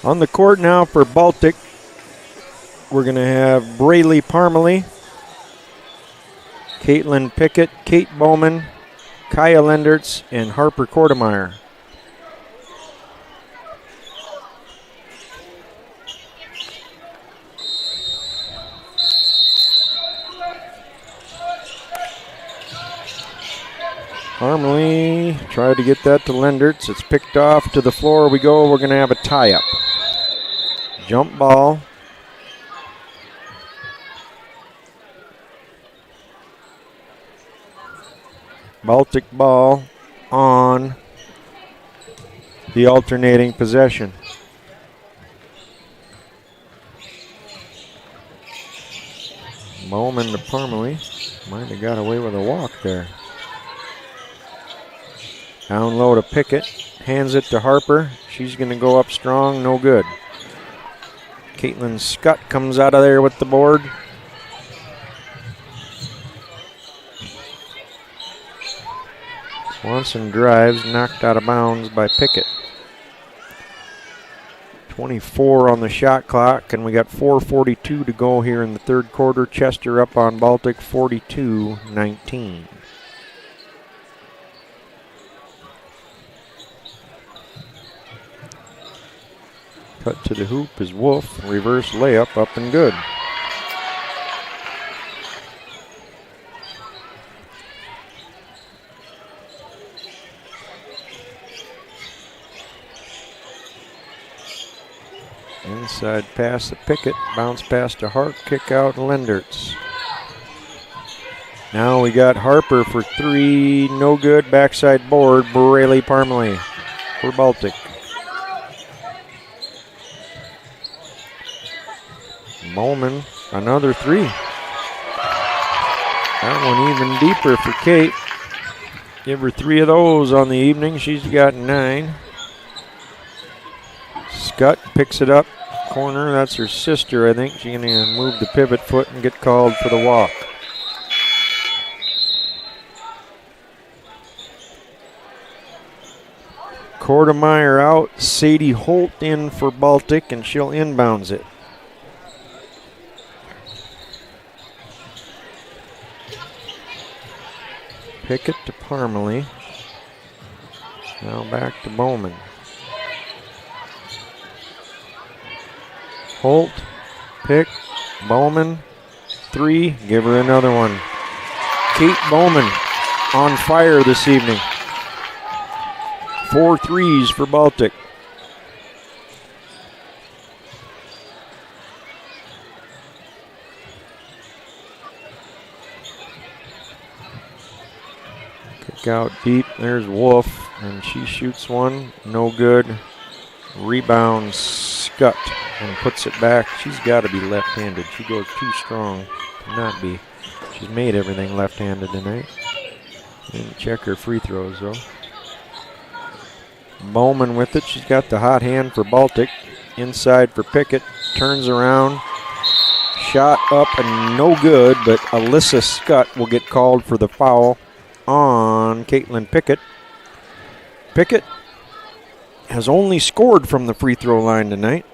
On the court now for Baltic, we're going to have Braylee Parmalee, Caitlin Pickett, Kate Bowman, Kaya Lendertz, and Harper Kortemeyer. Parmalee tried to get that to Lendertz. It's picked off to the floor. We go. We're going to have a tie-up. Jump ball. Baltic ball on the alternating possession. Bowman to Parmalee. Might have got away with a walk there. Down low to Pickett. Hands it to Harper. She's going to go up strong. No good. Caitlin Scott comes out of there with the board. Swanson drives, knocked out of bounds by Pickett. 24 on the shot clock, and we got 4:42 to go here in the third quarter. Chester up on Baltic 42-19. Cut to the hoop is Wolf. Reverse layup up and good. Inside pass to Pickett. Bounce pass to Hart. Kick out Lendertz. Now we got Harper for three. No good. Backside board. Braylee Parmalee for Baltic. Bowman, another three. That one even deeper for Kate. Give her three of those on the evening. She's got 9. Scott picks it up. Corner, that's her sister, I think. She's going to move the pivot foot and get called for the walk. Kortemeyer out. Sadie Holt in for Baltic, and she'll inbounds it. Pickett to Parmalee. Now back to Bowman. Holt, pick, Bowman, 3. Give her another one. Kate Bowman on fire this evening. 4 threes for Baltic. Out deep, there's Wolf, and she shoots one, no good. Rebounds Scott and puts it back. She's got to be left-handed. She goes too strong to not be. She's made everything left-handed tonight. Didn't check her free throws though. Bowman with it. She's got the hot hand for Baltic. Inside for Pickett. Turns around. Shot up and no good, but Alyssa Scott will get called for the foul on Caitlin Pickett. Pickett has only scored from the free throw line tonight.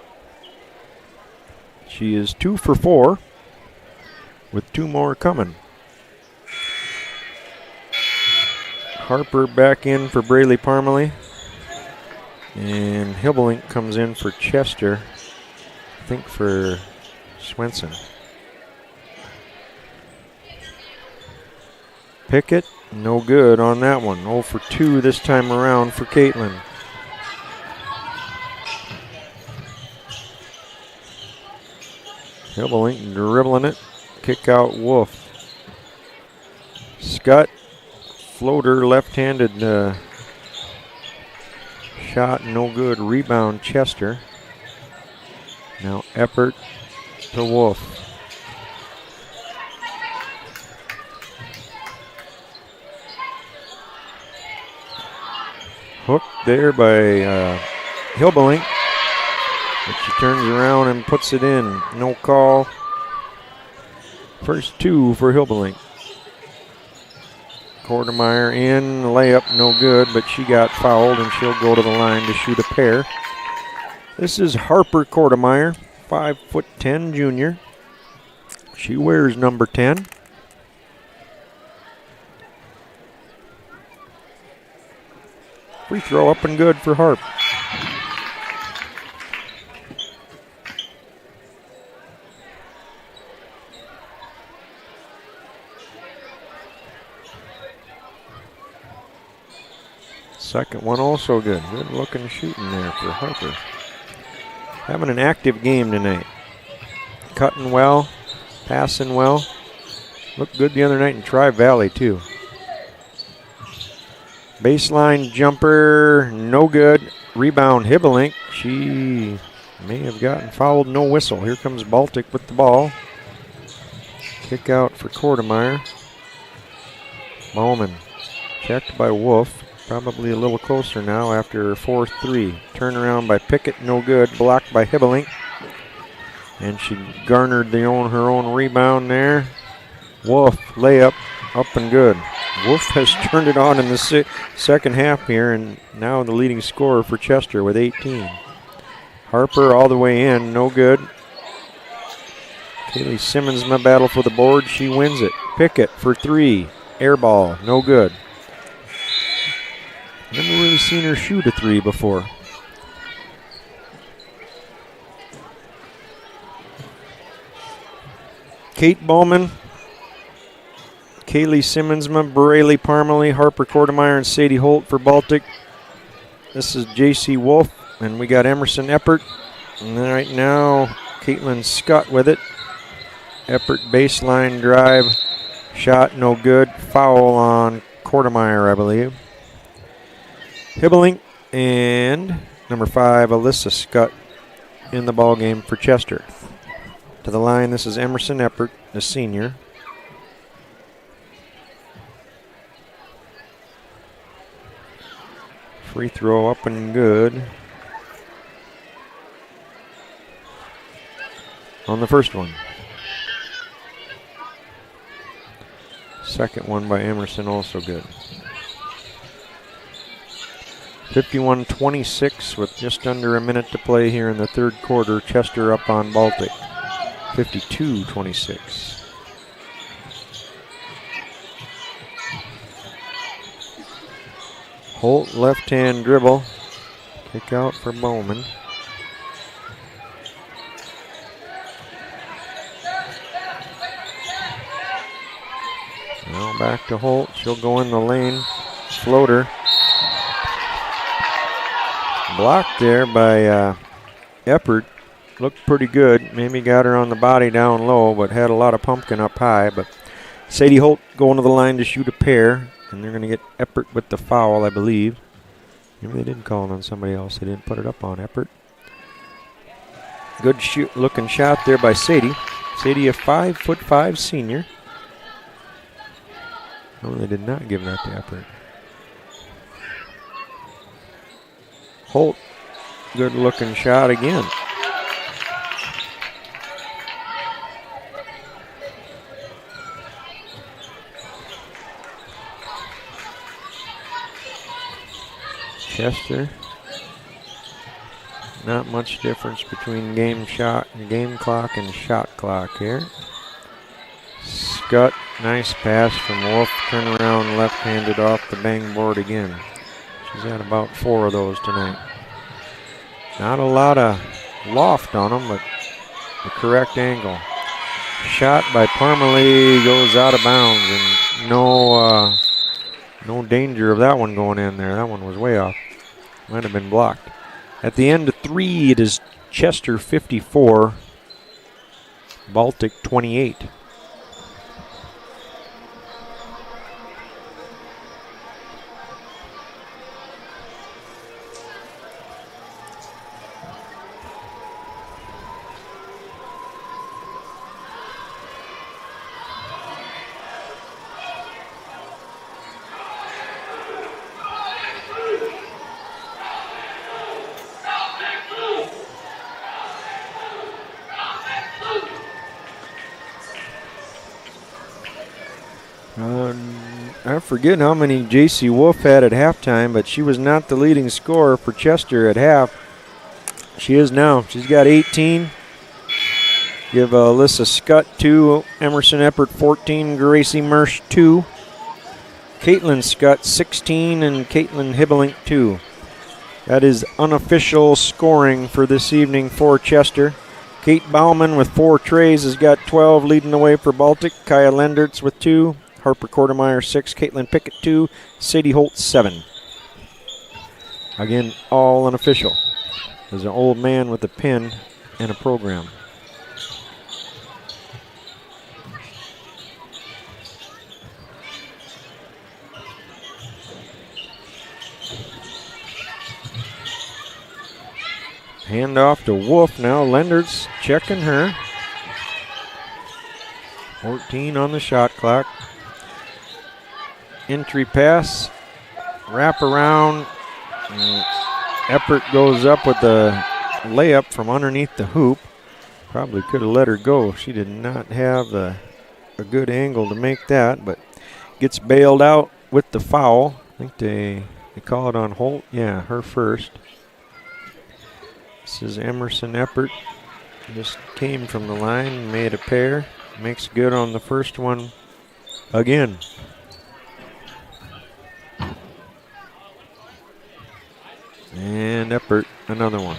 She is 2 for 4 with 2 more coming. Harper back in for Braylee Parmalee. And Hibblink comes in for Chester, I think for Swenson. Pickett, no good on that one. 0 for 2 this time around for Caitlin. Hibblink dribbling it. Kick out Wolf. Scott, floater, left-handed shot, no good. Rebound, Chester. Now Eppert to Wolf. Hooked there by Hibblink. But she turns around and puts it in. No call. First two for Hibblink. Kortemeyer in, layup no good, but she got fouled and she'll go to the line to shoot a pair. This is Harper Kortemeyer, 5'10" junior. She wears number 10. Free throw up and good for Harp. Second one also good. Good looking shooting there for Harper. Having an active game tonight. Cutting well, passing well. Looked good the other night in Tri-Valley too. Baseline jumper, no good. Rebound Hibblink. She may have gotten fouled, no whistle. Here comes Baltic with the ball. Kick out for Kortemeyer. Bowman checked by Wolf. Probably a little closer now after 4-3. Turnaround by Pickett, no good. Blocked by Hibblink. And she garnered her own rebound there. Wolf, layup, up and good. Wolf has turned it on in the second half here, and now the leading scorer for Chester with 18. Harper all the way in, no good. Kaylee Simmons in the battle for the board. She wins it. Pickett for three. Air ball, no good. Never really seen her shoot a three before. Kate Bowman, Kaylee Simmonsman, Braley Parmalee, Harper Kortemeyer, and Sadie Holt for Baltic. This is J.C. Wolf, and we got Emerson Eppert. And right now, Caitlin Scott with it. Eppert baseline drive, shot no good. Foul on Kortemeyer, I believe. Hibblink and number 5, Alyssa Scott in the ball game for Chester. To the line, this is Emerson Eppert, the senior. Free throw up and good on the first one. Second one by Emerson also good. 51-26 with just under a minute to play here in the third quarter. Chester up on Baltic. 52-26. Holt left-hand dribble. Kick out for Bowman. Now back to Holt. She'll go in the lane. Floater. Blocked there by Eppert. Looked pretty good. Maybe got her on the body down low, but had a lot of pumpkin up high. But Sadie Holt going to the line to shoot a pair, and they're going to get Eppert with the foul, I believe. Maybe they didn't call it on somebody else. They didn't put it up on Eppert. Good looking shot there by Sadie. Sadie, a 5'5" senior. No, they did not give that to Eppert. Holt, good looking shot again. Chester, not much difference between game clock and shot clock here. Scott, nice pass from Wolf, turn around left-handed off the bang board again. She's had about 4 of those tonight. Not a lot of loft on them, but the correct angle. Shot by Parmalee goes out of bounds, and no danger of that one going in there. That one was way off. Might have been blocked. At the end of 3, it is Chester 54, Baltic 28. I forget how many J.C. Wolf had at halftime, but she was not the leading scorer for Chester at half. She is now. She's got 18. Give Alyssa Scott 2, Emerson Eppert 14, Gracie Mersch 2. Caitlin Scott 16, and Caitlin Hibbelink 2. That is unofficial scoring for this evening for Chester. Kate Bauman with 4 trays has got 12, leading the way for Baltic. Kaya Lendertz with 2. Harper Kortemeyer 6, Caitlin Pickett 2, Sadie Holt 7. Again, all unofficial. There's an old man with a pen and a program. Hand off to Wolf now. Lendertz checking her. 14 on the shot clock. Entry pass, wrap around. Eppert goes up with the layup from underneath the hoop. Probably could have let her go. She did not have a good angle to make that, but gets bailed out with the foul. I think they call it on Holt. Yeah, her first. This is Emerson Eppert. Just came from the line, made a pair. Makes good on the first one again. And Eppert, another one.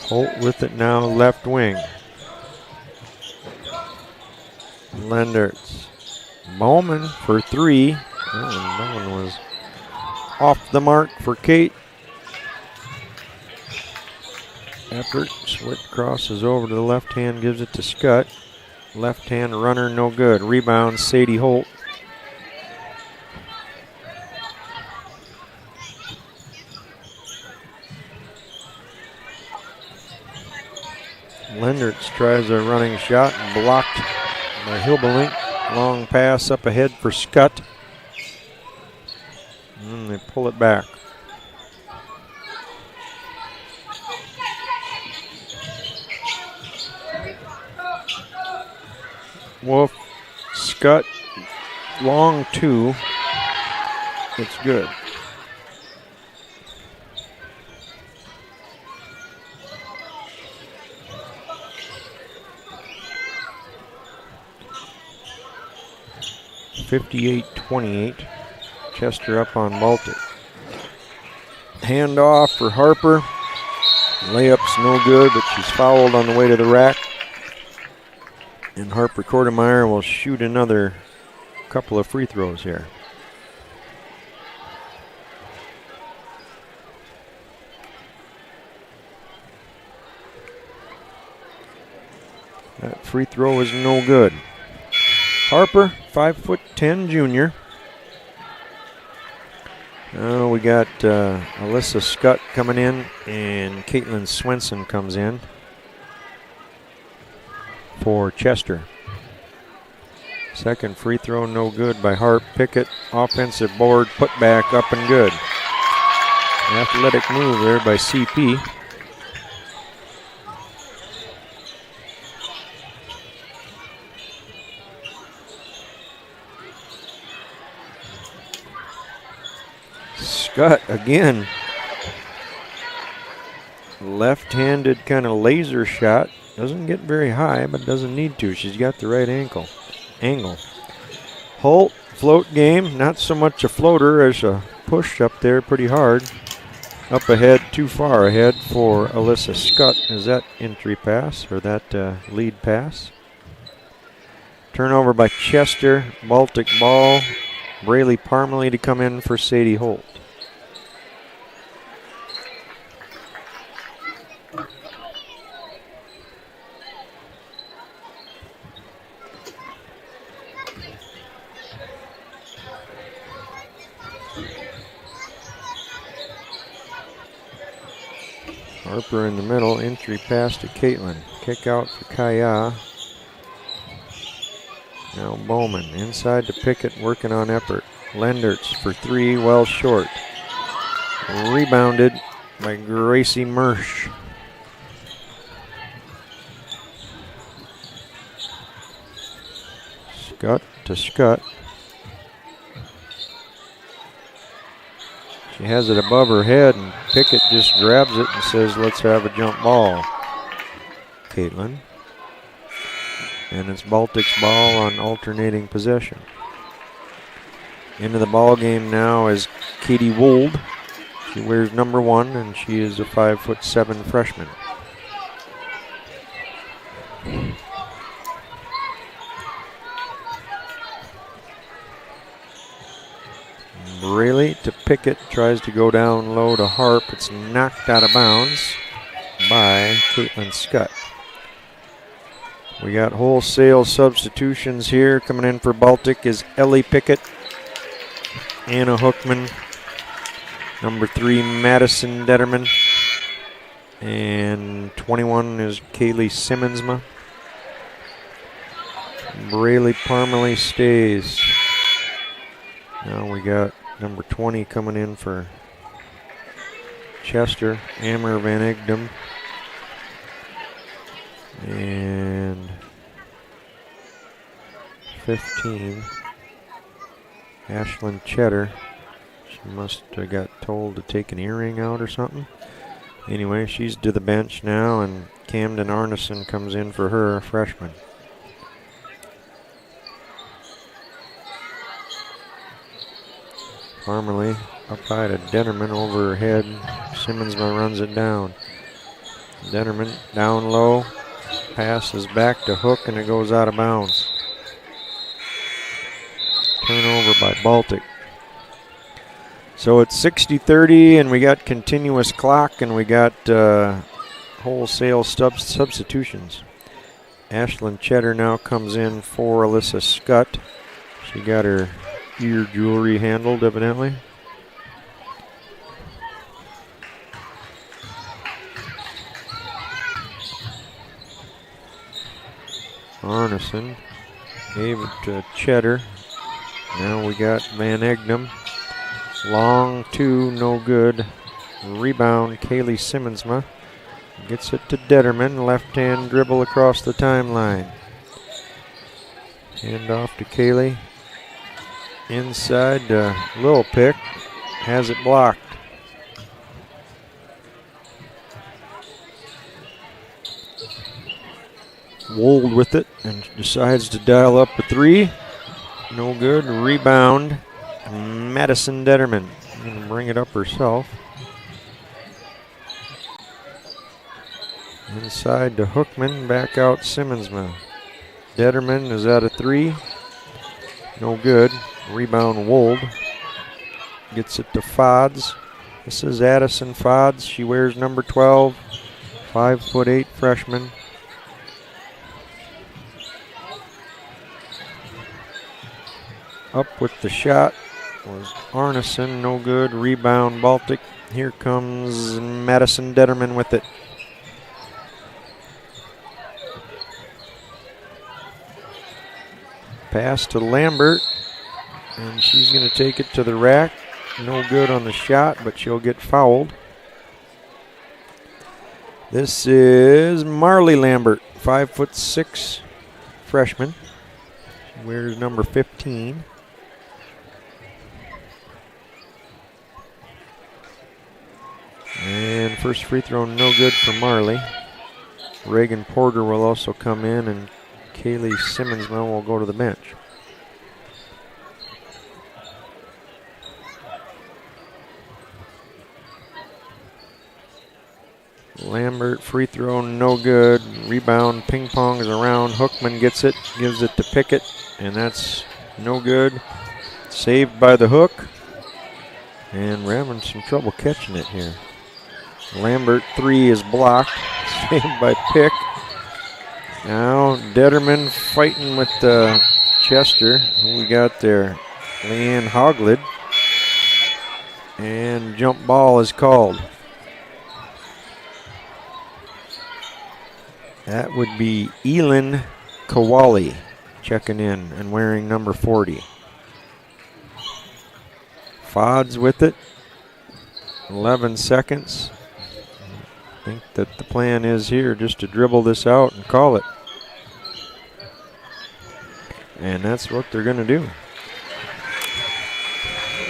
Holt with it now, left wing. Lendertz. Bowman for 3. That one was off the mark for Kate. Eppert, switch crosses over to the left hand, gives it to Scott. Left hand runner, no good. Rebound, Sadie Holt. Lendertz tries a running shot and blocked by Hilbelink. Long pass up ahead for Scott. And they pull it back. Wolf, Scott, long 2. It's good. (58-28). Chester up on Baltic. Hand off for Harper. Layup's no good, but she's fouled on the way to the rack. And Harper Kortemeyer will shoot another couple of free throws here. That free throw is no good. Harper, 5'10" junior. Now we got Alyssa Scott coming in, and Caitlin Swenson comes in for Chester. Second free throw, no good by Harp. Pickett, offensive board, put back, up and good. Athletic move there by CP. Scott again. Left-handed kind of laser shot. Doesn't get very high, but doesn't need to. She's got the right angle. Holt, float game. Not so much a floater as a push up there pretty hard. Up ahead, too far ahead for Alyssa Scott. Is that entry pass or that lead pass? Turnover by Chester. Baltic ball. Braley Parmalee to come in for Sadie Holt. Harper in the middle, entry pass to Caitlin. Kick out for Kaya. Now Bowman inside to Pickett, working on Eppert. Lendertz for three, well short. Rebounded by Gracie Mersch. Scott to Scott. She has it above her head, and Pickett just grabs it and says, let's have a jump ball. Caitlin. And it's Baltic's ball on alternating possession. Into the ball game now is Katie Wold. She wears number 1, and she is a 5'7" freshman. Braley to Pickett, tries to go down low to Harp. It's knocked out of bounds by Caitlin Scott. We got wholesale substitutions here. Coming in for Baltic is Ellie Pickett, Anna Hookman, number 3 Madison Detterman, and 21 is Kaylee Simmonsma. Braley Parmalee stays. Now we got number 20 coming in for Chester, Amber Van Egdom. And 15, Ashlyn Cheddar. She must have got told to take an earring out or something. Anyway, she's to the bench now, and Camden Arneson comes in for her, a freshman. Parmalee up high to Dennerman, over her head. Simmonsma runs it down. Dennerman down low. Pass is back to Hook, and it goes out of bounds. Turnover by Baltic. So it's 60-30, and we got continuous clock, and we got wholesale substitutions. Ashlyn Cheddar now comes in for Alyssa Scott. She got her ear jewelry handled, evidently. Arneson gave it to Cheddar. Now we got Van Egdom. Long 2, no good. Rebound, Kaylee Simmonsma. Gets it to Detterman. Left-hand dribble across the timeline. Hand off to Kaylee. Inside to Lil Pick. Has it blocked. Wold with it and decides to dial up a 3. No good. Rebound. Madison Detterman. Going to bring it up herself. Inside to Hookman. Back out Simmonsma. Detterman is at a 3. No good. Rebound Wold. Gets it to Fods. This is Addison Fods. She wears number 12. 5'8" freshman. Up with the shot was Arneson, no good. Rebound Baltic. Here comes Madison Detterman with it. Pass to Lambert, and she's going to take it to the rack. No good on the shot, but she'll get fouled. This is Marley Lambert, 5'6" freshman. She wears number 15. And first free throw, no good for Marley. Reagan Porter will also come in, and Kaylee Simmonsma will go to the bench. Lambert, free throw, no good. Rebound, ping pongs around. Hookman gets it, gives it to Pickett, and that's no good. Saved by the hook. And we're having some trouble catching it here. Lambert 3 is blocked. Saved by Pick. Now Detterman fighting with Chester. Who we got there? Leanne Hoglid. And jump ball is called. That would be Elin Kowali checking in and wearing number 40. Fods with it. 11 seconds. I think that the plan is here just to dribble this out and call it. And that's what they're going to do.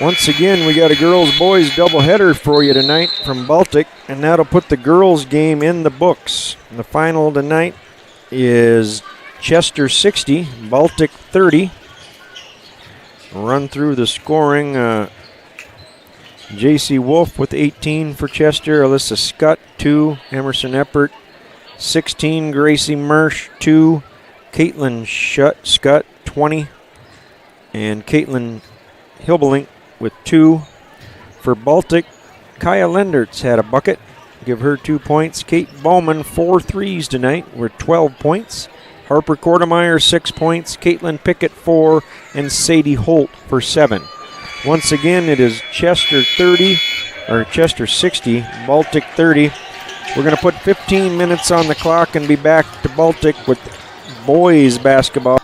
Once again, we got a girls-boys doubleheader for you tonight from Baltic, and that'll put the girls' game in the books. And the final tonight is Chester 60, Baltic 30. Run through the scoring. J.C. Wolf with 18 for Chester. Alyssa Scott, 2. Emerson Eppert, 16. Gracie Mersch, 2. Caitlin Scott, 20. And Caitlin Hilbelink with 2. For Baltic, Kaya Lendertz had a bucket. Give her 2 points. Kate Bowman, 4 threes tonight with 12 points. Harper Kortemeyer, 6 points. Caitlin Pickett, 4. And Sadie Holt for 7. Once again, it is Chester 30, or Chester 60, Baltic 30. We're going to put 15 minutes on the clock and be back to Baltic with boys basketball.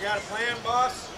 got a plan, boss?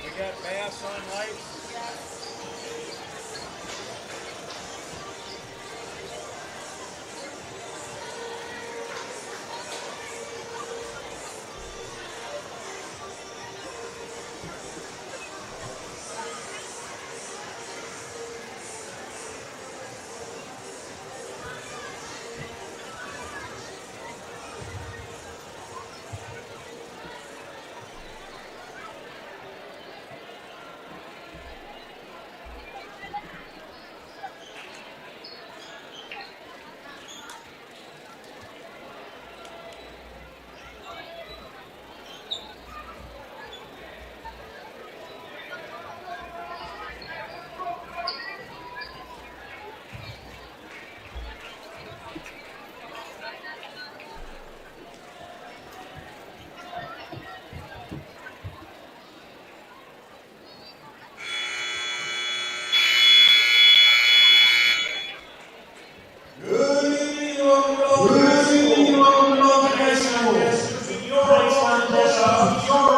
We got bass on lights.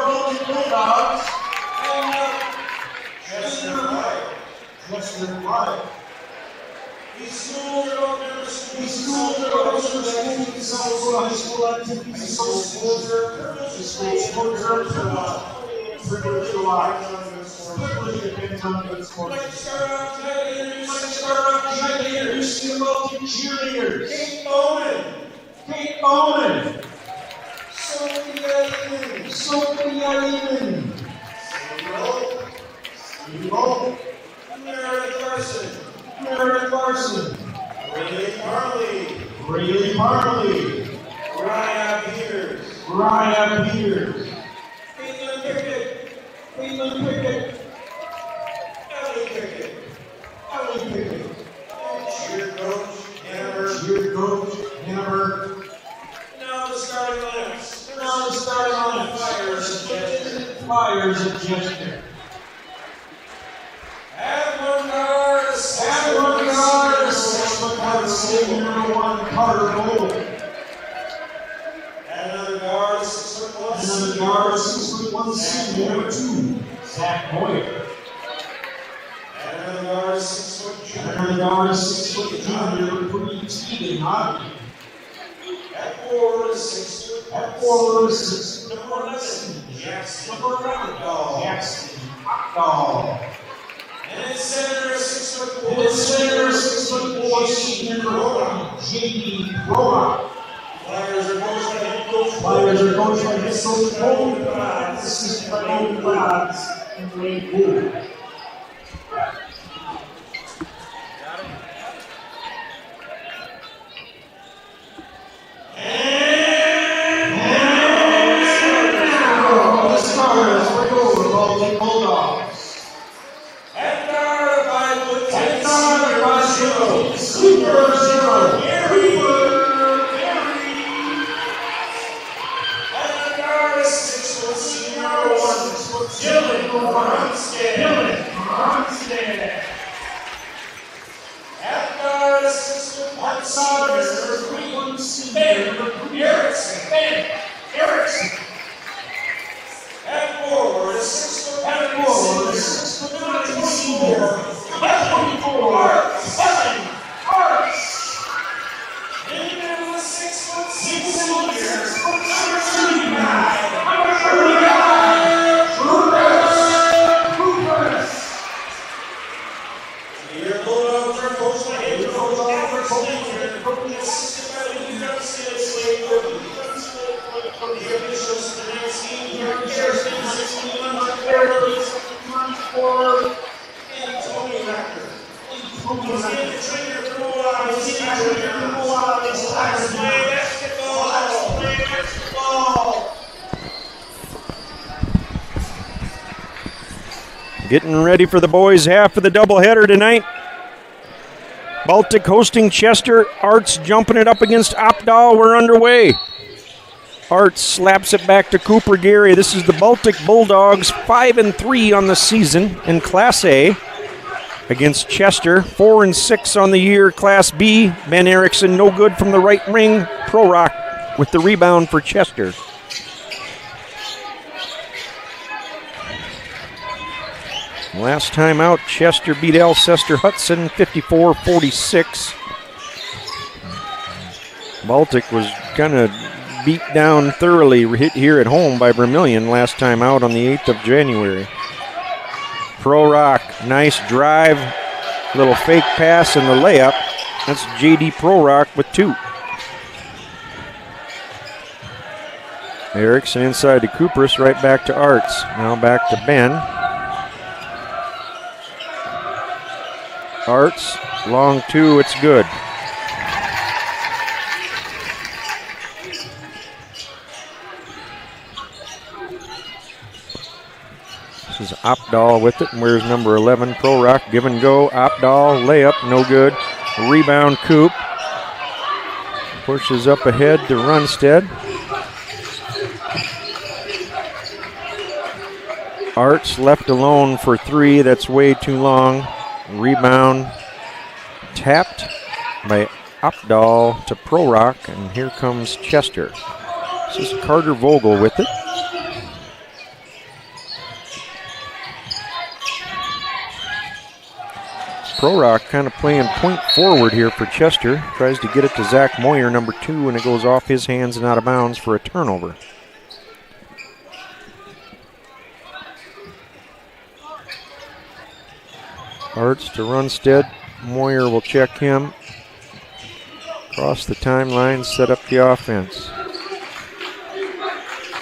Baltic Bulldogs and Chester Flyers. These schools are all member schools. These schools are also activities, also high school activities, also schools are privilege to life. Privilege depends on good sports. Let's start off Tonight introducing the Baltic cheerleaders. Kate Bowman. Kate Bowman. Sophia Lehman. Steve Rowe. Meredith Larson. Rayleigh Marley. Raya Peters. Caitlin Pickett. Ellie Pickett. Cheer coach, Hammer. Now the starting lineups. Flyers and Chester. At one guard, At 6'1" senior #1 Carter Gold. another guard, 6'1". Another guard, 6'1" senior #2 Zach Boyer. Another guard, 6'1" junior. Another guard, 6' junior Pretty Teagan Hobby. At forward, 6'. At forward, 6 Number 11, Jackson. number 11 Jackson Hotdog. And at center, 6'4". And at center, 6'4" senior J.D. Roma. Flyers are coached by head coach. Flyers are coached by head coach Cole Pratt, assisted by Cole Pratt and Ray Wood. The Stars for your Baltic Bulldogs. At guard, 5'10". At guard, 5'0", Super Zero, At guard, 6'1", senior #1, Dylan Ronstadt. At guard, 6'1". Erickson. At forward, 6'4", senior. At 24, 7, Arts. In the 6'6" senior, number 39, Cooper. Your Bulldogs are coached by head coach Albert Slater, assisted by the defense Slater, the officials for the next game, here in 61 and Tony Rector. He's in the trainer for play basketball. Getting ready for the boys' half of the doubleheader tonight. Baltic hosting Chester. Arts jumping it up against Opdahl. We're underway. Arts slaps it back to Cooper Gary. This is the Baltic Bulldogs, 5-3 on the season in Class A against Chester. 4-6 on the year, Class B. Ben Erickson, no good from the right wing. Pro Rock with the rebound for Chester. Last time out, Chester beat Alcester Hudson 54-46. Baltic was gonna beat down thoroughly hit here at home by Vermilion last time out on the 8th of January. Pro Rock, nice drive, little fake pass and the layup. That's JD Pro Rock with 2. Erickson inside to Kupris, right back to Arts. Now back to Ben. Arts, long 2, it's good. This is Opdahl with it, and where's number 11? Pro Rock, give and go. Opdahl, layup, no good. Rebound, Coop. Pushes up ahead to Runstead. Arts left alone for 3, that's way too long. Rebound tapped by Opdahl to Pro Rock, and here comes Chester. This is Carter Vogel with it. Pro Rock kind of playing point forward here for Chester. Tries to get it to Zach Moyer, number 2, and it goes off his hands and out of bounds for a turnover. Arts to Runstead. Moyer will check him. Cross the timeline, set up the offense.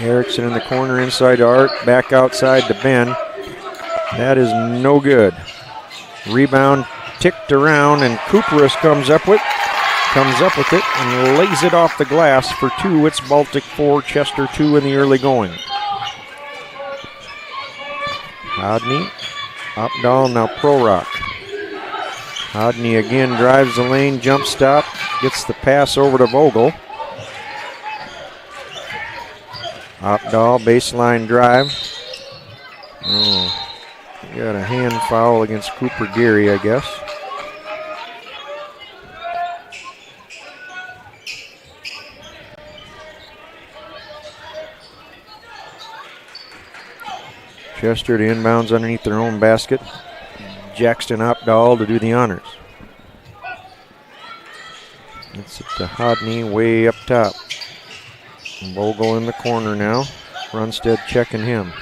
Erickson in the corner, inside to Art, back outside to Ben. That is no good. Rebound ticked around, and Kupris comes up with it and lays it off the glass for 2. It's Baltic 4, Chester 2 in the early going. Hodney. Opdahl, now Pro Rock. Hodney again drives the lane, jump stop, gets the pass over to Vogel. Opdahl, baseline drive. Oh, got a hand foul against Cooper Geary, I guess. Chester to inbounds underneath their own basket. Jackson Opdahl to do the honors. It's it to Hodney way up top. Vogel in the corner now. Runstead checking him.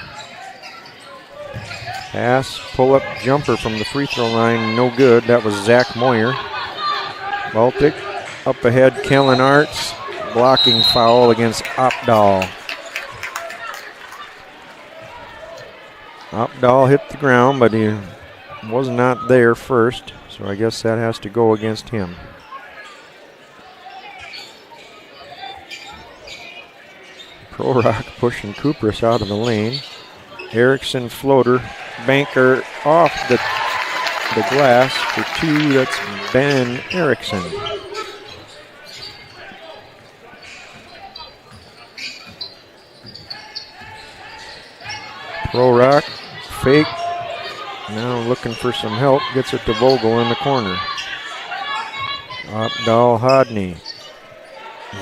Pass, pull-up jumper from the free throw line, no good. That was Zach Moyer. Baltic up ahead, Kellen Arts. Blocking foul against Opdahl. Opdahl hit the ground, but he was not there first, so I guess that has to go against him. Pro Rock pushing Kupris out of the lane. Erickson floater, banker off the glass for 2. That's Ben Erickson. Pro Rock, fake. Now looking for some help, gets it to Vogel in the corner. Opdahl, Hodney.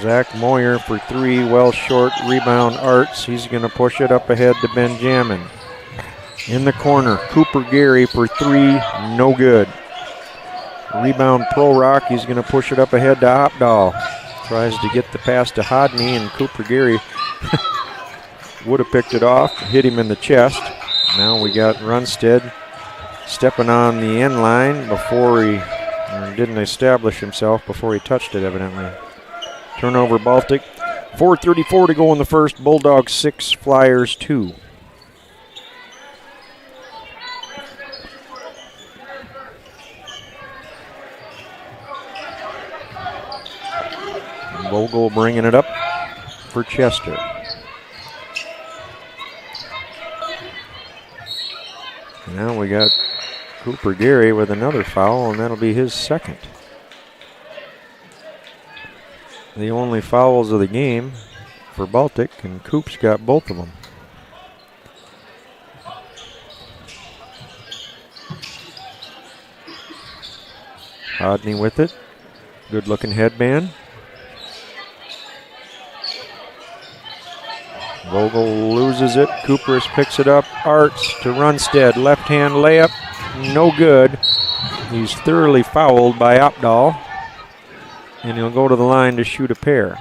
Zach Moyer for 3, well short. Rebound, Arts. He's going to push it up ahead to Benjamin. In the corner, Cooper Gary for 3, no good. Rebound, Pro Rock. He's going to push it up ahead to Opdahl. Tries to get the pass to Hodney, and Cooper Gary would have picked it off, hit him in the chest. Now we got Runstead stepping on the end line before he didn't establish himself before he touched it, evidently. Turnover, Baltic. 4:34 to go in the first. Bulldogs 6, Flyers 2. Vogel bringing it up for Chester. Now we got Cooper Gary with another foul, and that'll be his second. The only fouls of the game for Baltic, and Coop's got both of them. Hodney with it. Good looking headband. Vogel loses it. Cooper's picks it up. Arts to Runstead. Left hand layup. No good. He's thoroughly fouled by Opdahl. And he'll go to the line to shoot a pair.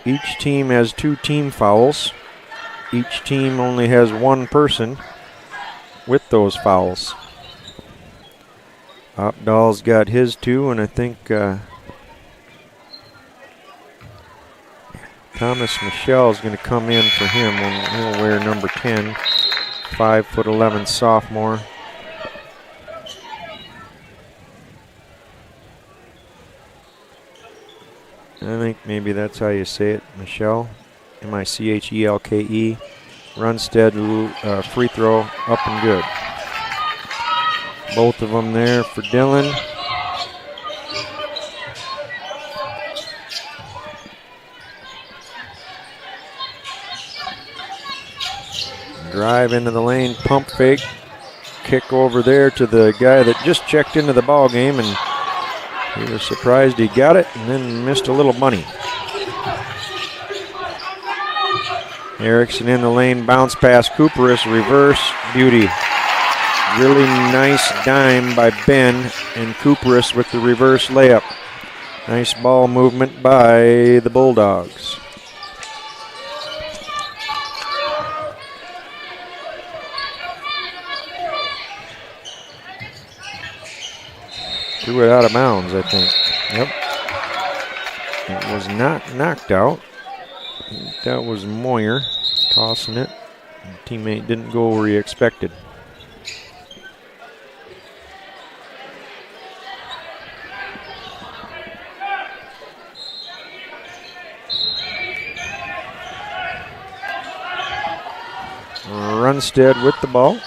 Each team has 2 team fouls. Each team only has 1 person with those fouls. Opdahl's got his 2, and I think Thomas Michelle is going to come in for him. He'll wear number 10, 5'11" sophomore. I think maybe that's how you say it, Michelle. Michelke. Runstead free throw up and good. Both of them there for Dillon. Drive into the lane, pump fake, kick over there to the guy that just checked into the ball game, and he was surprised he got it and then missed a little money. Erickson in the lane, bounce pass, Cooperis, reverse, beauty. Really nice dime by Ben, and Cooperis with the reverse layup. Nice ball movement by the Bulldogs. Threw it out of bounds, I think. Yep. It was not knocked out. That was Moyer tossing it. The teammate didn't go where he expected. Runstead with the ball.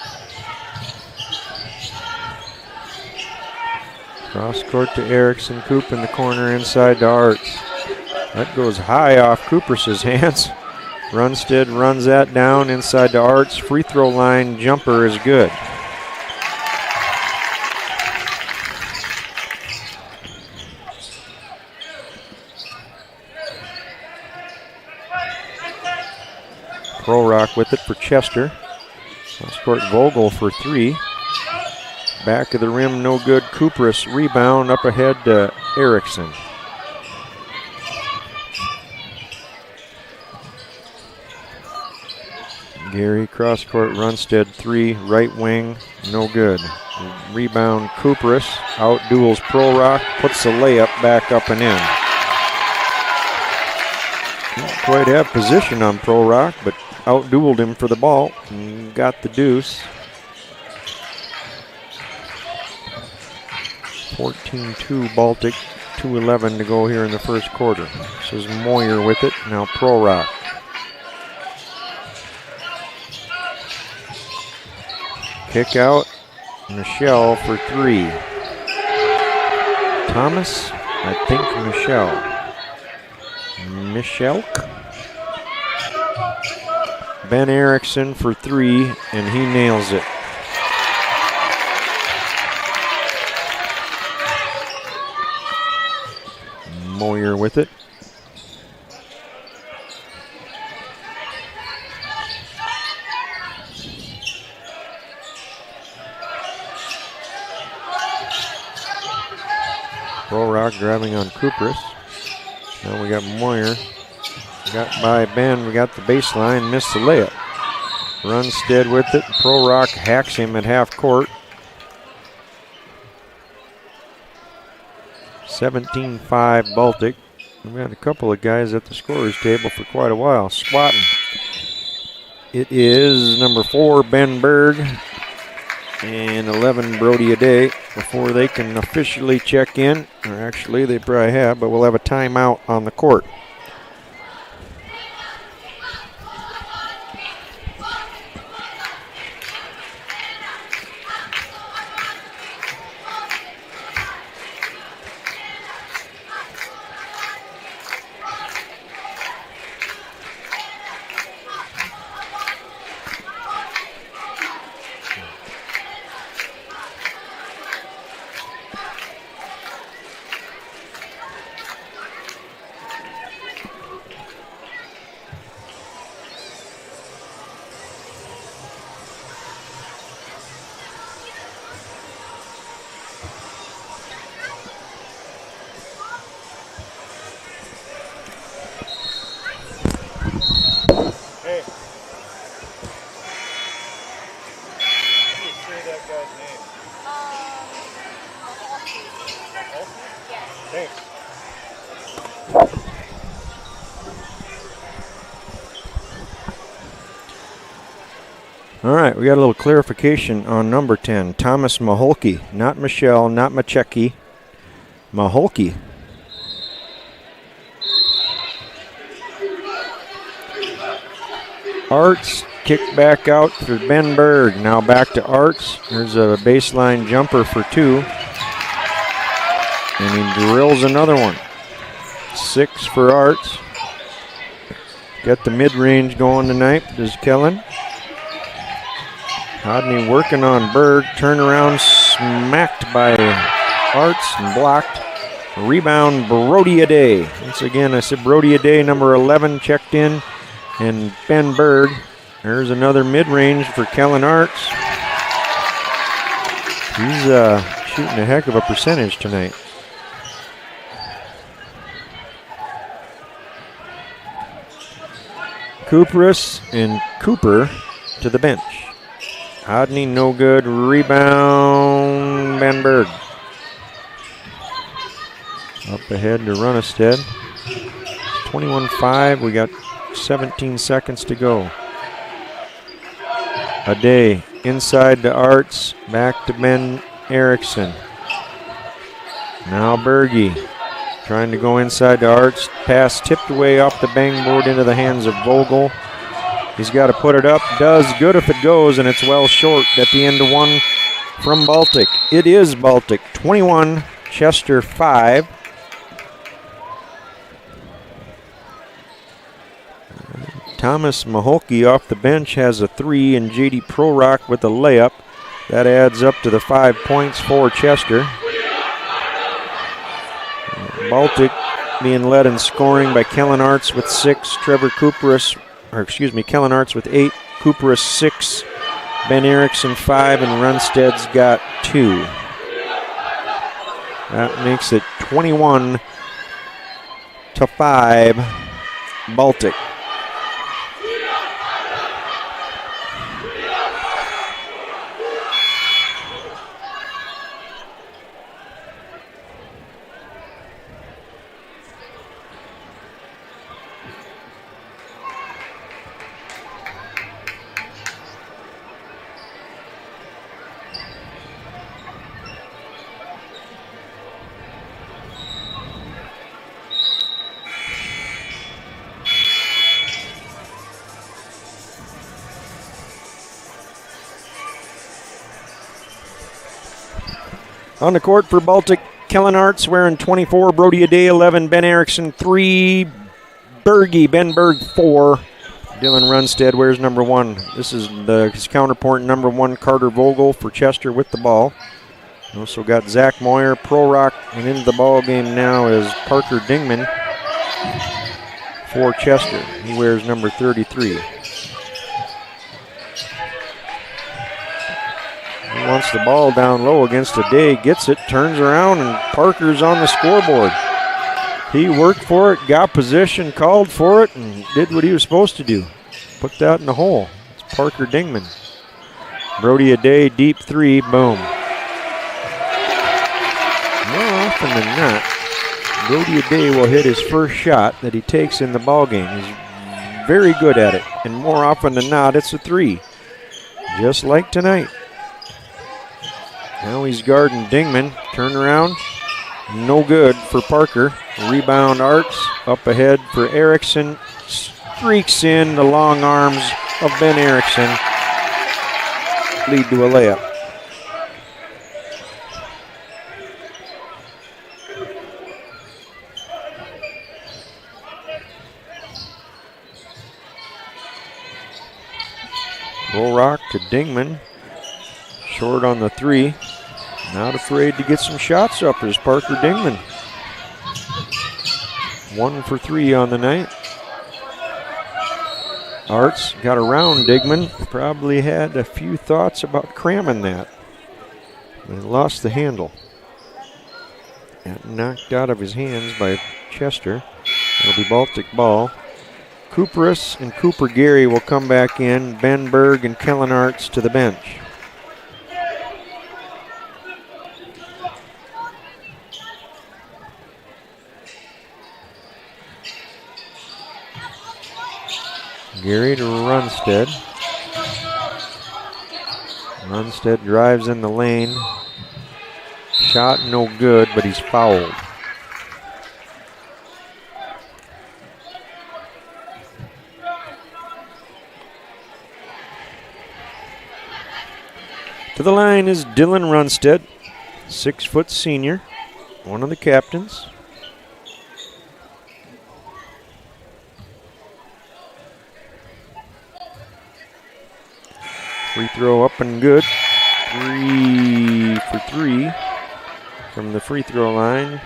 Cross court to Erickson. Coop in the corner inside to Arts. That goes high off Cooper's hands. Runstead runs that down inside to Arts. Free throw line jumper is good. Prorock with it for Chester. Cross court Vogel for 3. Back of the rim, no good. Cooperis rebound up ahead to Erickson. Gary cross court, Runstead 3, right wing, no good. Rebound Cooperis, out duels Prorock, puts the layup back up and in. Didn't quite have position on Prorock, but out-dueled him for the ball and got the deuce. 14-2 Baltic, 2:11 to go here in the first quarter. This is Moyer with it, now Prorock. Kick out, Michelle for 3. Thomas, I think Michelle. Michelk. Ben Erickson for 3, and he nails it. Moyer with it. Rock driving on Kupris. Now we got Moyer. Got by Ben. We got the baseline. Missed the layup. Runstead with it. Pro Rock hacks him at half court. 17-5 Baltic. We've had a couple of guys at the scorer's table for quite a while. Squatting. It is number 4, Ben Berg, and 11, Brody Ade, before they can officially check in. Or actually, they probably have, but we'll have a timeout on the court. All right, we got a little clarification on number 10, Thomas Maholke, not Michelle, not Machecki, Maholke. Arts kicked back out for Ben Berg. Now back to Arts. There's a baseline jumper for 2. And he drills another one. 6 for Arts. Got the mid-range going tonight. Does Kellen. Hodney working on Berg. Turnaround smacked by Arts and blocked. Rebound Brody Ade. Once again, I said Brody Ade, number 11, checked in. And Ben Berg. There's another mid-range for Kellen Arts. He's shooting a heck of a percentage tonight. Kupris and Cooper to the bench. Hodney, no good. Rebound, Ben Berg. Up ahead to Runestead. 21-5. We got 17 seconds to go. Ade inside to Arts. Back to Ben Erickson. Now Berge trying to go inside to Arts. Pass tipped away off the bang board into the hands of Vogel. He's got to put it up. Does good if it goes, and it's well short at the end of one from Baltic. It is Baltic 21, Chester 5. Thomas Maholke off the bench has a 3, and J.D. Prorock with a layup. That adds up to the 5 points for Chester. Baltic being led in scoring by Kellen Arts with 6, Kellen Arts with 8, Kupris 6, Ben Erickson 5, and Runstead's got 2. That makes it 21-5 Baltic. On the court for Baltic, Kellen Arts wearing 24, Brody Ade 11, Ben Erickson 3, Ben Berg 4. Dylan Runstead wears number 1. This is his counterpart, number 1, Carter Vogel for Chester with the ball. Also got Zach Moyer, Pro Rock, and into the ball game now is Parker Dingman for Chester. He wears number 33. He wants the ball down low against a day, gets it, turns around, and Parker's on the scoreboard. He worked for it, got position, called for it, and did what he was supposed to do. Put that in the hole. It's Parker Dingman. Brody Ade, deep three, boom. More often than not, Brody Ade will hit his first shot that he takes in the ball game. He's very good at it, and more often than not, it's a three, just like tonight. Now he's guarding Dingman. Turn around, no good for Parker. Rebound Arts, up ahead for Erickson. Streaks in the long arms of Ben Erickson. Lead to a layup. Bull Rock to Dingman. Short on the three. Not afraid to get some shots up is Parker Dingman. 1 for 3 on the night. Arts got around Dingman. Probably had a few thoughts about cramming that. But lost the handle. Got knocked out of his hands by Chester. It'll be Baltic ball. Cooperus and Cooper Gary will come back in. Ben Berg and Kellen Arts to the bench. Gary to Runstead. Runstead drives in the lane. Shot no good, but he's fouled. To the line is Dylan Runstead, 6-foot senior, one of the captains. Free throw up and good. 3 for 3 from the free throw line.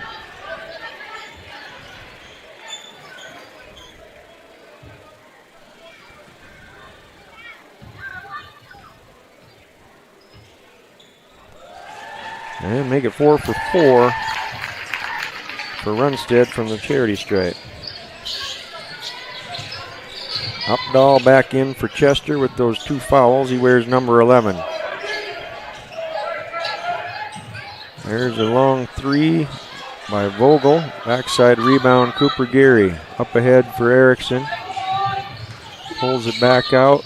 And make it 4 for 4 for Runstead from the charity stripe. Updahl back in for Chester with those 2 fouls. He wears number 11. There's a long 3 by Vogel. Backside rebound, Cooper Gary. Up ahead for Erickson. Pulls it back out.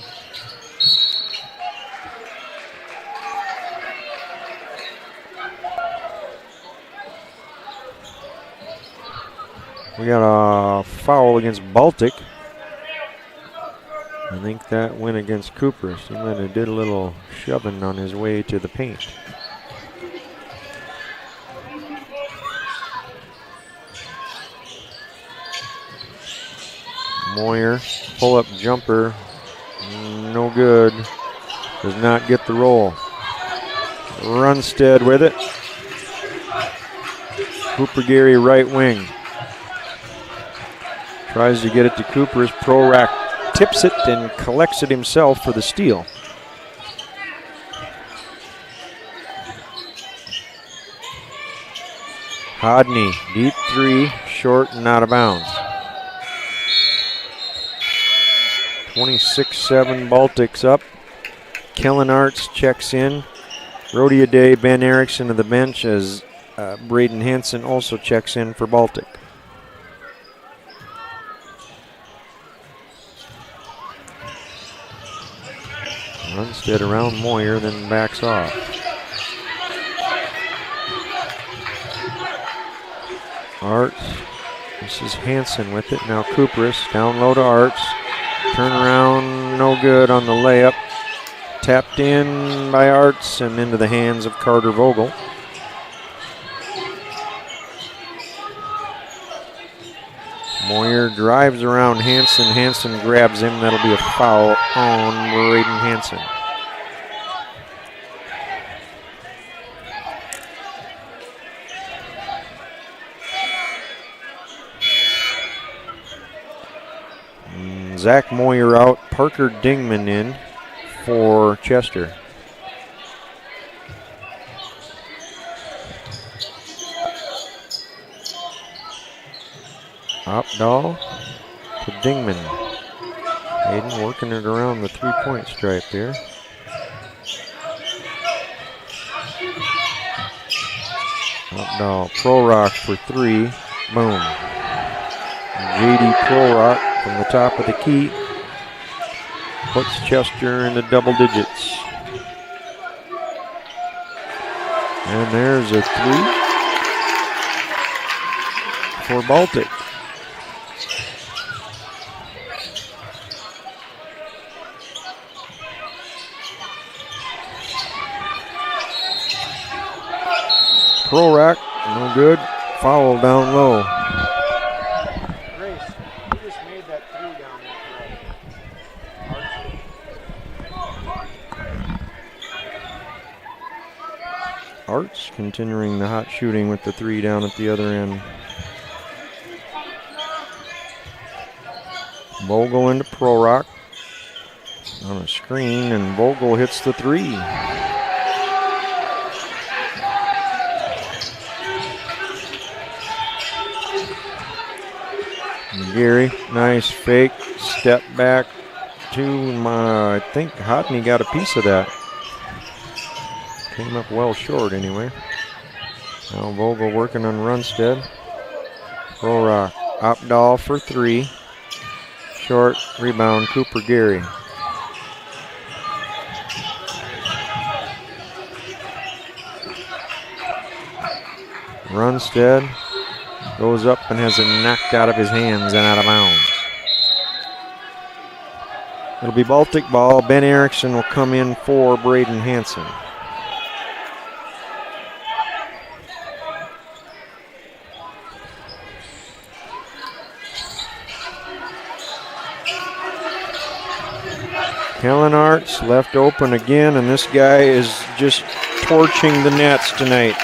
We got a foul against Baltic. I think that went against Cooper. He might have did a little shoving on his way to the paint. Moyer, pull-up jumper, no good. Does not get the roll. Runstead with it. Cooper Gary right wing. Tries to get it to Cooper's Pro Rack. Tips it and collects it himself for the steal. Hodney, deep 3, short and out of bounds. 26-7 Baltics up. Kellen Arts checks in. Brody Ade, Ben Erickson to the bench as Braden Hansen also checks in for Baltic. Runstead around Moyer, then backs off. Arts. This is Hansen with it. Now Cooperus down low to Arts. Turn around, no good on the layup. Tapped in by Arts and into the hands of Carter Vogel. Moyer drives around Hansen. Hansen grabs him. That'll be a foul on Braden Hansen. Zach Moyer out, Parker Dingman in for Chester. Teveldahl to Dingman. Hayden working it around the three-point stripe there. Teveldahl, Prorock for three. Boom. J.D. Prorock from the top of the key puts Chester into double digits. And there's a three for Baltic. Prorock, no good. Foul down low. Grace, you just made that three down there. Arts continuing the hot shooting with the three down at the other end. Vogel into Prorock on a screen, and Vogel hits the three. Gary, nice fake, step back to I think Hodney got a piece of that. Came up well short anyway. Now Vogel working on Runstead. Prorock, Teveldahl for three. Short, rebound, Cooper Gary. Runstead goes up and has it knocked out of his hands and out of bounds. It'll be Baltic ball. Ben Erickson will come in for Braden Hansen. Kellen Arts left open again, and this guy is just torching the nets tonight.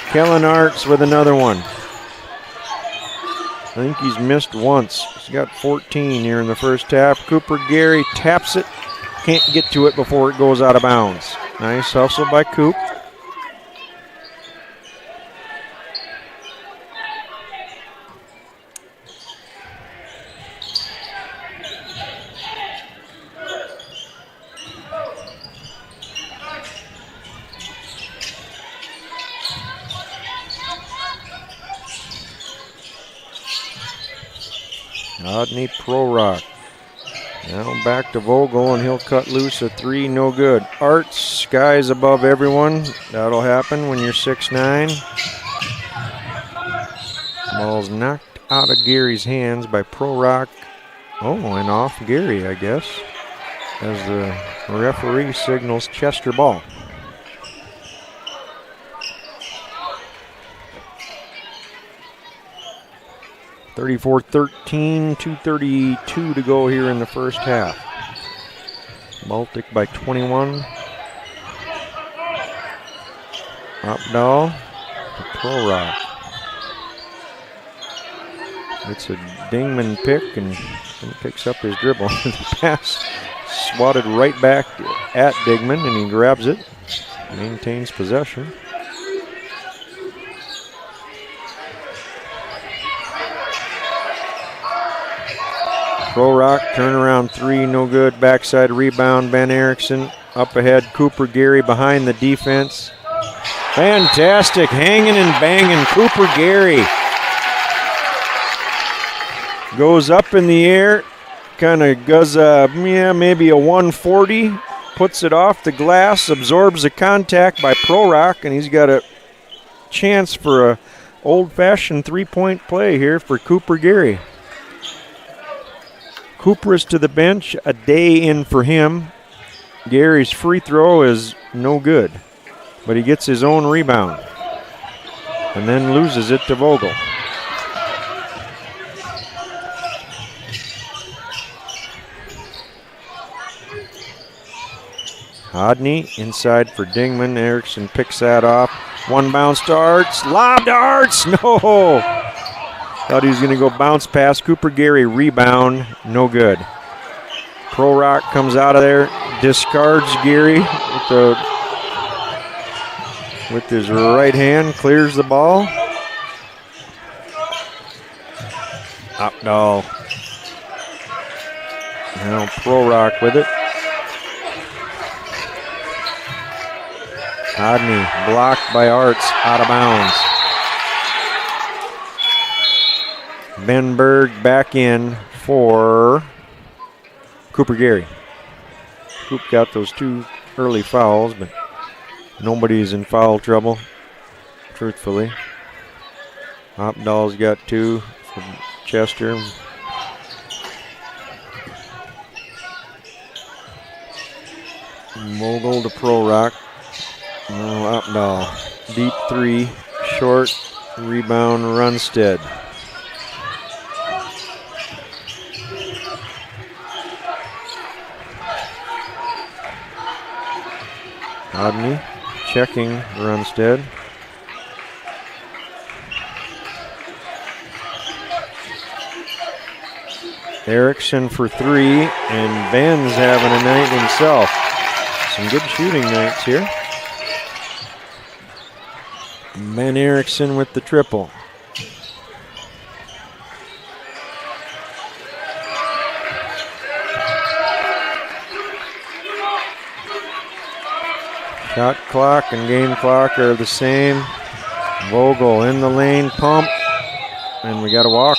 Kellen Arts with another one. I think he's missed once. He's got 14 here in the first half. Cooper Gary taps it. Can't get to it before it goes out of bounds. Nice hustle by Coop. Rodney Prorock. Now back to Vogel, and he'll cut loose a three, no good. Arts, skies above everyone. That'll happen when you're 6'9". Ball's knocked out of Gary's hands by Prorock. Oh, and off Gary, I guess, as the referee signals Chester ball. (34-13), 2:32 to go here in the first half. Baltic by 21. Teveldahl to Prorock. It's a Dingman pick, and he picks up his dribble. The pass swatted right back at Dingman, and he grabs it, maintains possession. Prorock, turnaround three, no good. Backside rebound, Ben Erickson. Up ahead, Cooper Gary behind the defense. Fantastic, hanging and banging. Cooper Gary goes up in the air, kind of does maybe a 140, puts it off the glass, absorbs the contact by Prorock, and he's got a chance for a old-fashioned three-point play here for Cooper Gary. Cooper is to the bench, a day in for him. Gary's free throw is no good, but he gets his own rebound and then loses it to Vogel. Hodney inside for Dingman. Erickson picks that off. One bounce to Arts. Lob to Arts. No. Thought he was going to go bounce past Cooper Gary. Rebound. No good. Pro Rock comes out of there, discards Geary with his right hand, clears the ball. Teveldahl. Now Pro Rock with it. Hodney blocked by Arts, out of bounds. Benberg back in for Cooper Geary. Coop got those 2 early fouls, but nobody's in foul trouble, truthfully. Teveldahl's got 2 from Chester. Mogul to Pro Rock. Teveldahl. Deep 3, short, rebound, Runstead. Hodney checking Runstead. Erickson for 3, and Ben's having a night himself. Some good shooting nights here. Ben Erickson with the triple. Shot clock and game clock are the same. Vogel in the lane, pump, and we got a walk.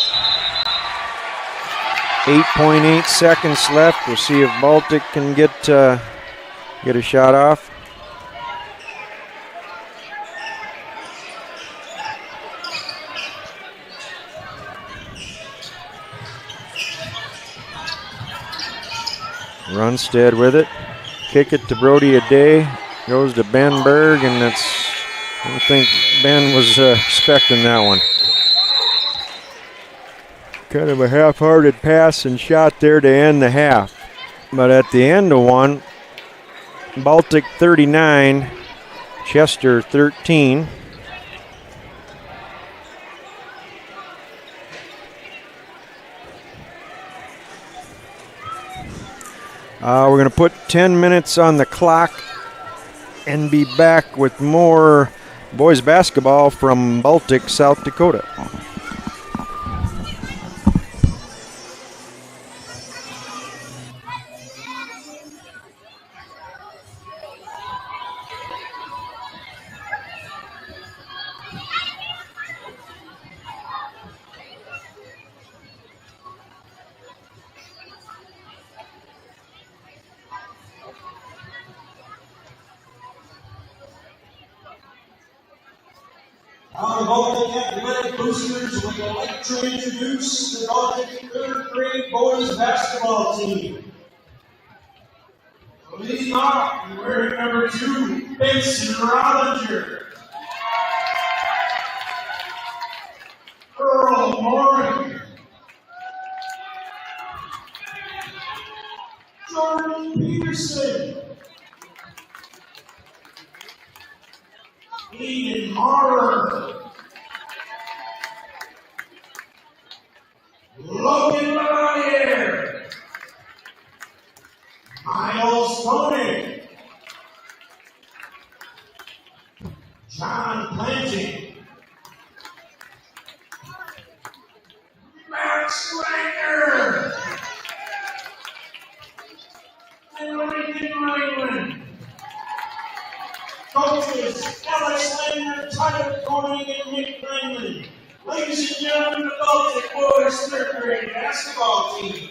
8.8 seconds left. We'll see if Baltic can get a shot off. Runstead with it. Kick it to Brody Ade. Goes to Benberg, and I don't think Ben was expecting that one. Kind of a half-hearted pass and shot there to end the half. But at the end of one, Baltic 39, Chester 13. We're going to put 10 minutes on the clock and be back with more boys basketball from Baltic, South Dakota. Our Baltic Athletic Boosters would like to introduce the Baltic 3rd grade boys basketball team. Leading off, wearing number 2, Benson Rollinger. Earl Morin. Jordan Peterson. Eden Harder. Logan Lavalier. Miles Tony. John Planting. Max Langer. And Lincoln Rayland. Coaches, Alex Langer, Tyler Corning, and Nick Langley. Ladies and gentlemen, the Baltic boys 3rd grade basketball team.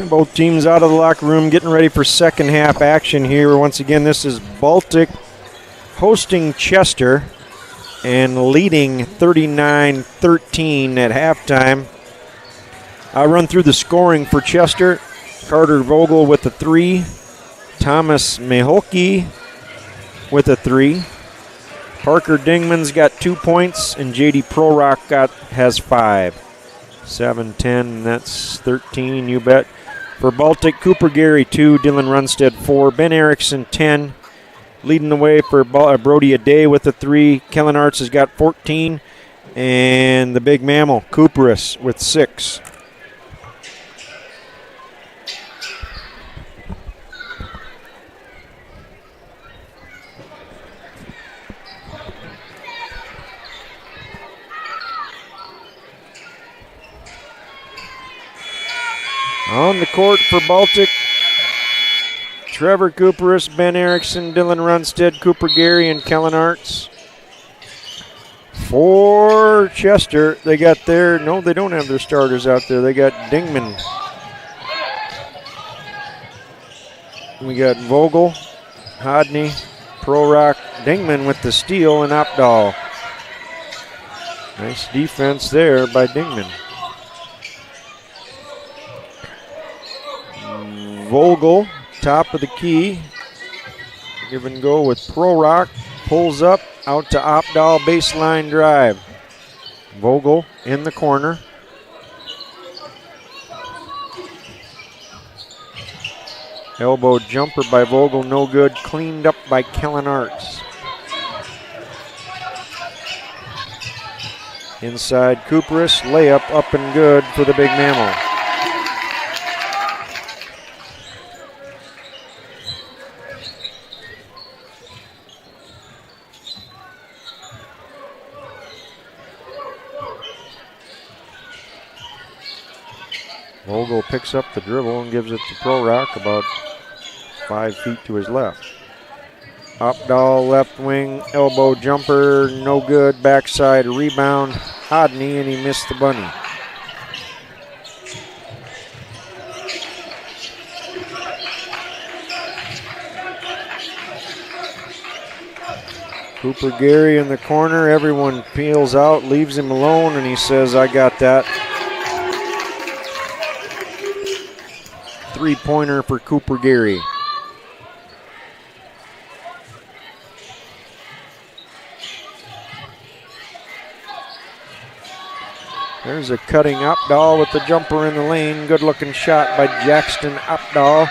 Both teams out of the locker room getting ready for second half action here. Once again, this is Baltic hosting Chester and leading 39-13 at halftime. I'll run through the scoring for Chester. Carter Vogel with a 3. Thomas Miholke with a 3. Parker Dingman's got 2 points, and J.D. Prorock has 5. 7-10, that's 13, you bet. For Baltic, Cooper Gary 2, Dylan Runstead 4, Ben Erickson 10. Leading the way for Brody Aday with a 3. Kellen Arts has got 14. And the big mammal, Cooperus, with 6. On the court for Baltic, Trevor Cooperus, Ben Erickson, Dylan Runstead, Cooper Gary, and Kellen Arts. For Chester, they got their, no, they don't have their starters out there. They got Dingman. We got Vogel, Hodney, Prorock, Dingman with the steal, and Opdahl. Nice defense there by Dingman. Vogel, top of the key. Give and go with Prorock. Pulls up, out to Opdahl, baseline drive. Vogel in the corner. Elbow jumper by Vogel, no good. Cleaned up by Kellen Arts. Inside Cooperus, layup up and good for the big mammal. Vogel picks up the dribble and gives it to Prorock about 5 feet to his left. Opdahl left wing, elbow jumper, no good. Backside rebound, Hodney, and he missed the bunny. Cooper Gary in the corner. Everyone peels out, leaves him alone, and he says, I got that. Three-pointer for Cooper Gary. There's a cutting Opdahl with the jumper in the lane. Good-looking shot by Jackson Opdahl.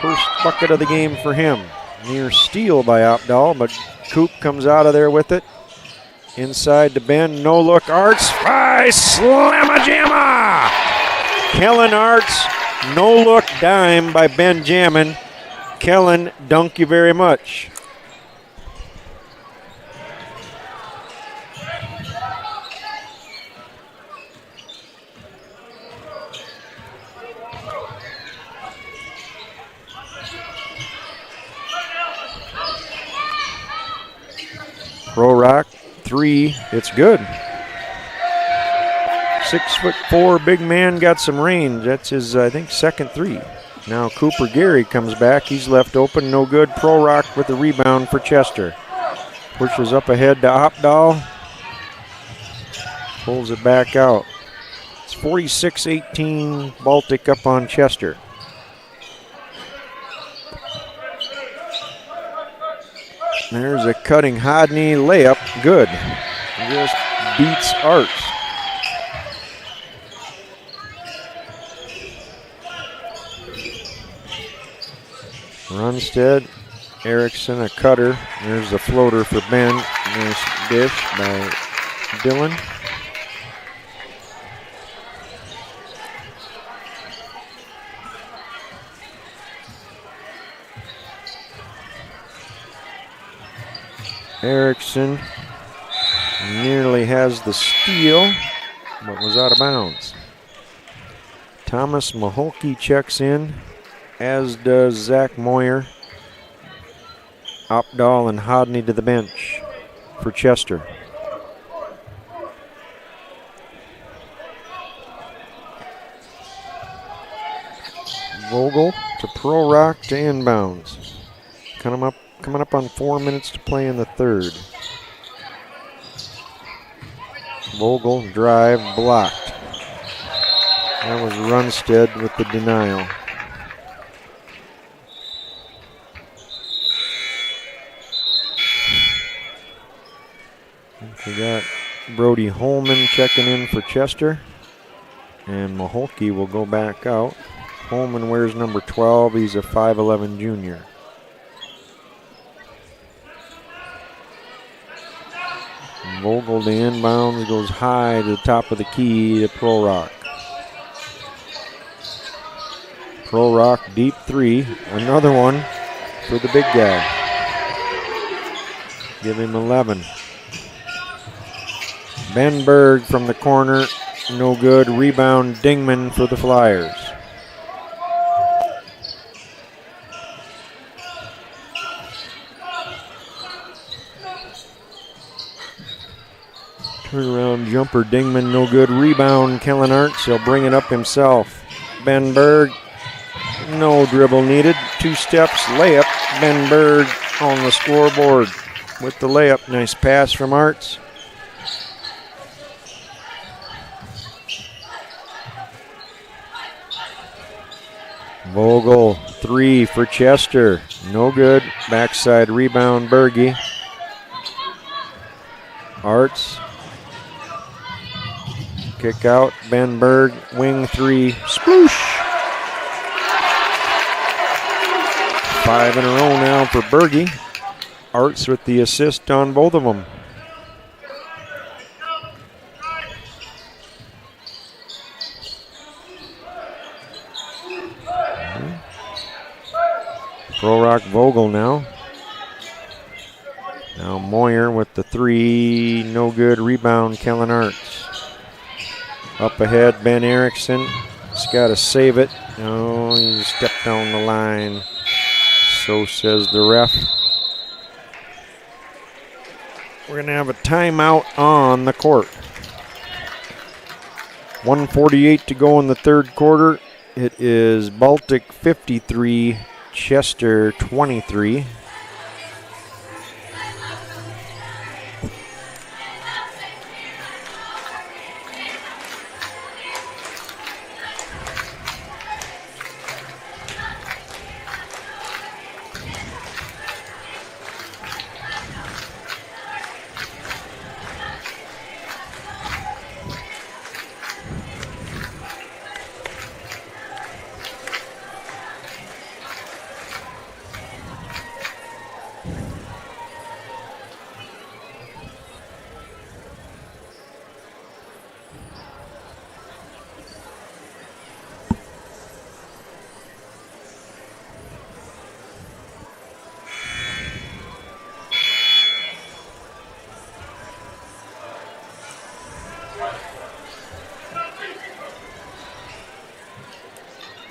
First bucket of the game for him. Near steal by Opdahl, but Coop comes out of there with it. Inside to Ben, no look, Arts, slamma-jamma! Kellen Arts, no look dime by Benjamin. Kellen, dunk you very much. Prorock, 3, it's good. 6'4" big man, got some range. That's his, I think, second 3. Now Cooper Gary comes back. He's left open, no good. Prorock with the rebound for Chester. Pushes up ahead to Opdahl. Pulls it back out. It's 46-18, Baltic up on Chester. There's a cutting Hodney layup, good. Just beats Arts. Runstead, Erickson, a cutter. There's the floater for Ben. Nice dish by Dylan. Erickson nearly has the steal, but was out of bounds. Thomas Miholke checks in, as does Zach Moyer. Opdahl and Hodney to the bench for Chester. Vogel to Pro Rock to inbounds. Coming up on 4 minutes to play in the third. Vogel drive blocked. That was Runstead with the denial. We got Brody Holman checking in for Chester. And Maholke will go back out. Holman wears number 12. He's a 5'11 junior. Vogel to inbounds, goes high to the top of the key to Pro Rock. Pro Rock deep three. Another one for the big guy. Give him 11. Ben Berg from the corner. No good. Rebound Dingman for the Flyers. Turnaround jumper Dingman, no good. Rebound Kellen Arts. He'll bring it up himself. Ben Berg, no dribble needed. 2 steps, layup. Ben Berg on the scoreboard with the layup. Nice pass from Arts. Vogel, 3 for Chester. No good. Backside rebound, Berge. Arts. Kick out, Ben Berg, wing 3, sploosh. 5 in a row now for Berge. Arts with the assist on both of them. Pro Rock Vogel now. Now Moyer with the 3, no good. Rebound, Kellen Arts. Up ahead, Ben Erickson. He's got to save it. No, he stepped down the line. So says the ref. We're going to have a timeout on the court. 1:48 to go in the third quarter. It is Baltic 53, Chester 23.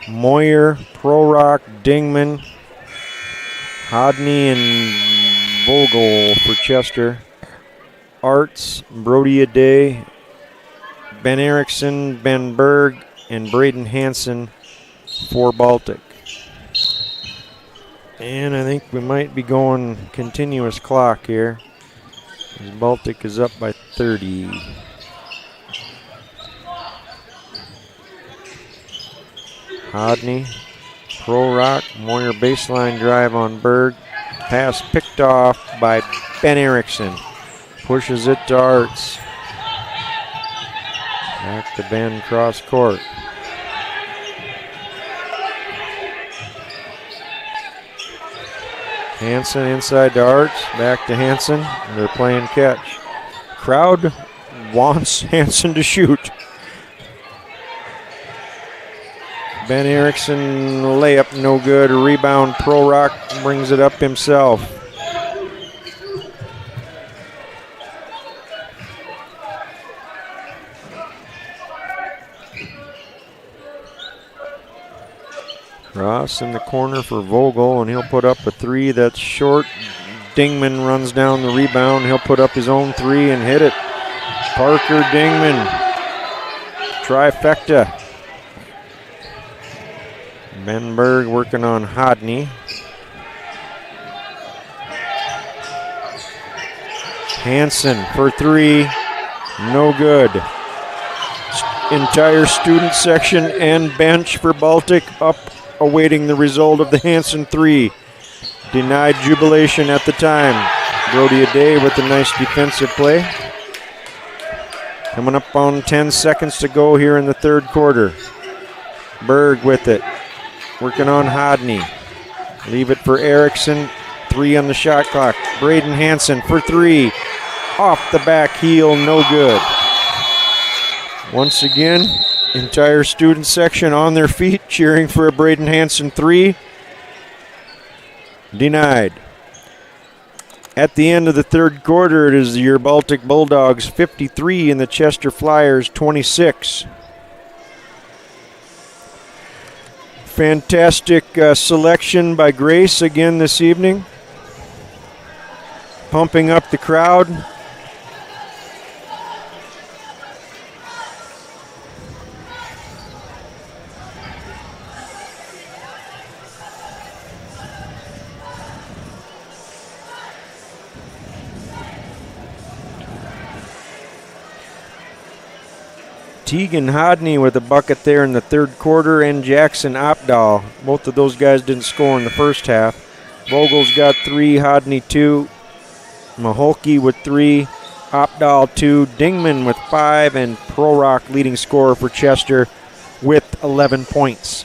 Moyer, Pro Rock, Dingman, Hodney, and Vogel for Chester. Arts, Brody Aday, Ben Erickson, Ben Berg, and Braden Hansen for Baltic. And I think we might be going continuous clock here, as Baltic is up by 30. Hodney, Pro Rock, Moyer baseline drive on Berg. Pass picked off by Ben Erickson. Pushes it to Arts. Back to Ben cross court. Hansen inside to Arts. Back to Hansen. They're playing catch. Crowd wants Hansen to shoot. Ben Erickson layup no good. Rebound, Pro Rock brings it up himself. Cross in the corner for Vogel, and he'll put up a 3 that's short. Dingman runs down the rebound. He'll put up his own 3 and hit it. Parker Dingman. Trifecta. Benberg working on Hodney. Hansen for three, no good. Entire student section and bench for Baltic up awaiting the result of the Hansen three. Denied jubilation at the time. Brody Aday with a nice defensive play. Coming up on 10 seconds to go here in the third quarter. Berg with it. Working on Hodney. Leave it for Erickson. Three on the shot clock. Braden Hansen for three. Off the back heel, no good. Once again, entire student section on their feet cheering for a Braden Hansen three. Denied. At the end of the third quarter, it is your Baltic Bulldogs 53 and the Chester Flyers 26. Fantastic selection by Grace again this evening. Pumping up the crowd. Tegan Hodney with a bucket there in the third quarter, and Jackson Opdahl. Both of those guys didn't score in the first half. Vogel's got three, Hodney two, Maholke with three, Opdahl two, Dingman with five, and Prorock leading scorer for Chester with 11 points.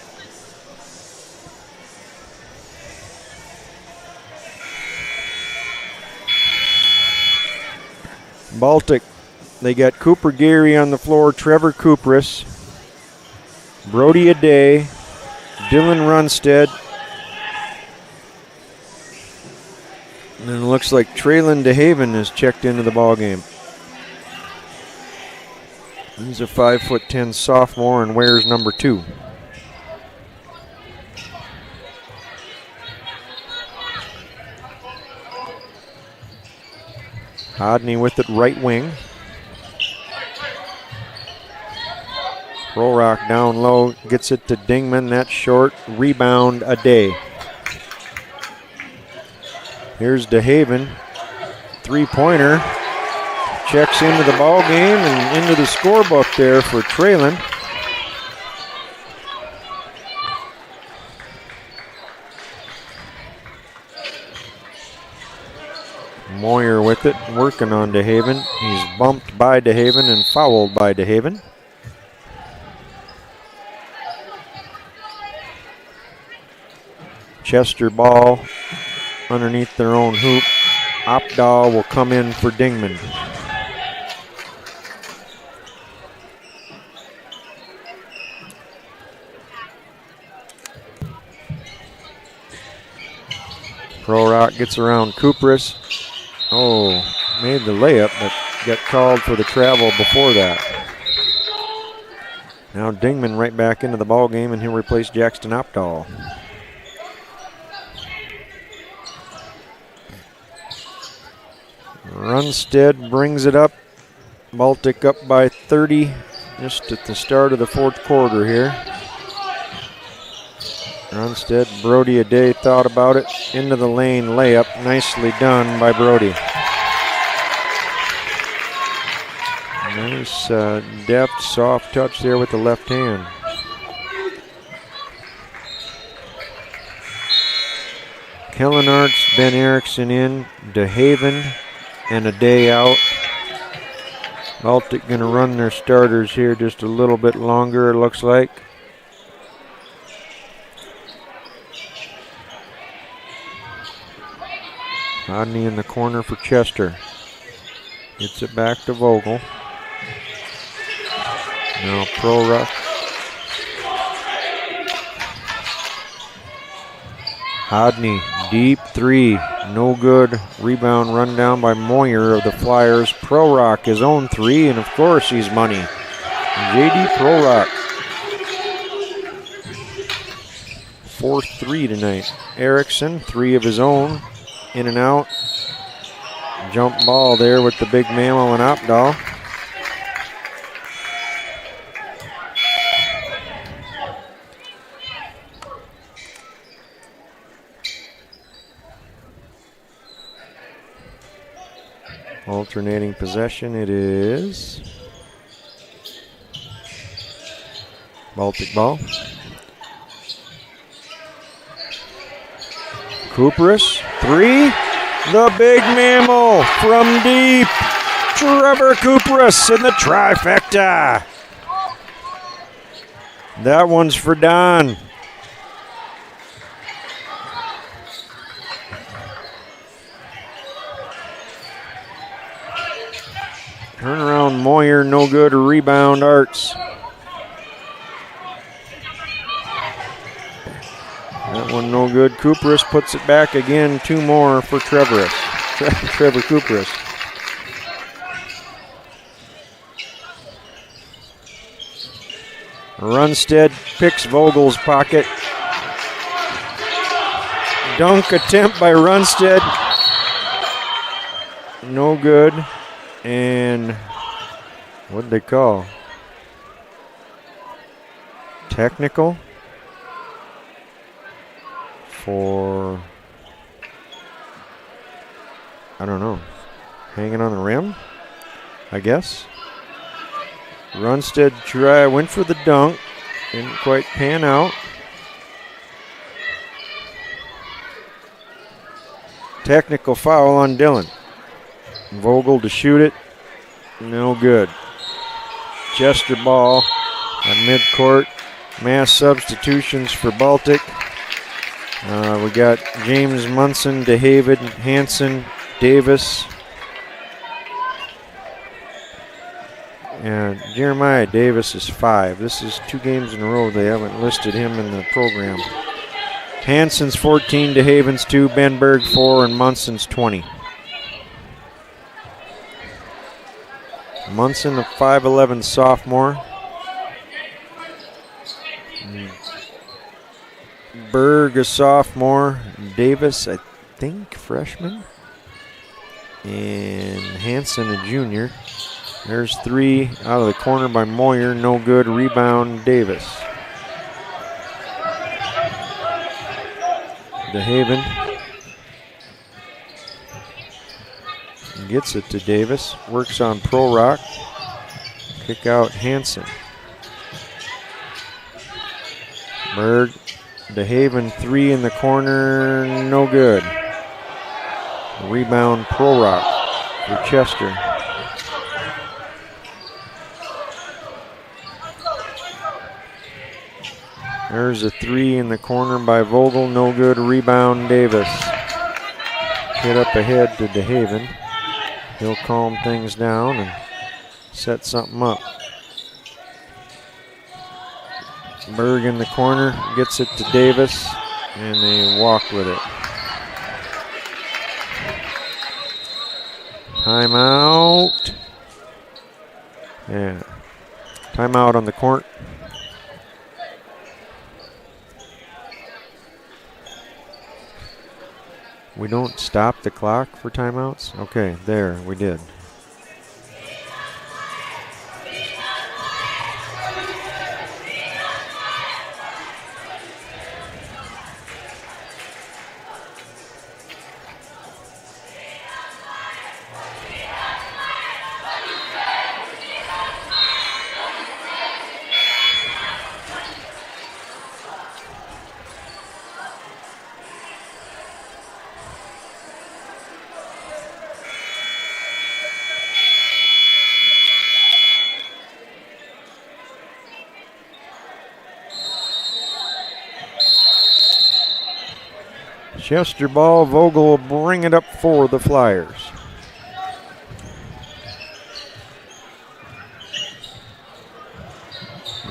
Baltic, they got Cooper Gary on the floor, Trevor Kupris, Brody Aday, Dylan Runstead, and then it looks like Traylon DeHaven is checked into the ballgame. He's a 5'10" sophomore and wears number 2. Hodney with it right wing. Prorock down low, gets it to Dingman. That's short. Rebound Aday. Here's DeHaven. Three-pointer. Checks into the ball game and into the scorebook there for Traylon. Moyer with it, working on DeHaven. He's bumped by DeHaven and fouled by DeHaven. Chester ball underneath their own hoop. Opdahl will come in for Dingman. Prorock gets around Kupris. Oh, made the layup, but got called for the travel before that. Now Dingman right back into the ball game, and he'll replace Jackson Opdahl. Runstead brings it up. Baltic up by 30 just at the start of the fourth quarter here. Runstead, Brody Aday thought about it. Into the lane layup. Nicely done by Brody. Nice deft, soft touch there with the left hand. Kellenarts, Ben Erickson in, DeHaven, and Aday out. Baltic going to run their starters here just a little bit longer, it looks like. Hodney in the corner for Chester. Gets it back to Vogel. Now Prorock. Hodney, deep three, no good. Rebound run down by Moyer of the Flyers. Prorock, his own three, and of course he's money. J.D. Prorock. 4-3 tonight. Erickson, three of his own. In and out. Jump ball there with the big Mamo and Opdahl. Alternating possession, it is Baltic ball. Kupris, 3. The big mammal from deep. Trevor Kupris in the trifecta. That one's for Don. Turnaround Moyer, no good. Rebound Arts. That one no good. Kupris puts it back again. 2 more for Trevor Kupris. Runstead picks Vogel's pocket. Dunk attempt by Runstead. No good. And what'd they call? Technical for, I don't know, hanging on the rim, I guess. Runstead went for the dunk, didn't quite pan out. Technical foul on Dillon. Vogel to shoot it, no good. Chester ball at midcourt. Mass substitutions for Baltic. We got James Munson, DeHaven, Hansen, Davis, and Jeremiah Davis is 5. This is 2 games in a row they haven't listed him in the program. Hansen's 14, DeHaven's 2, Benberg 4, and Munson's 20. Munson, a 5'11 sophomore. Berg, a sophomore. Davis, I think, freshman. And Hansen, a junior. There's 3 out of the corner by Moyer. No good. Rebound, Davis. DeHaven gets it to Davis. Works on Pro Rock. Kick out Hansen. Berg. DeHaven 3 in the corner, no good. Rebound Pro Rock for Chester. There's a 3 in the corner by Vogel, no good. Rebound Davis. Hit up ahead to DeHaven. He'll calm things down and set something up. Berg in the corner, gets it to Davis, and they walk with it. Timeout. Yeah. Timeout on the court. We don't stop the clock for timeouts? Okay, there, we did. Chester ball, Vogel will bring it up for the Flyers.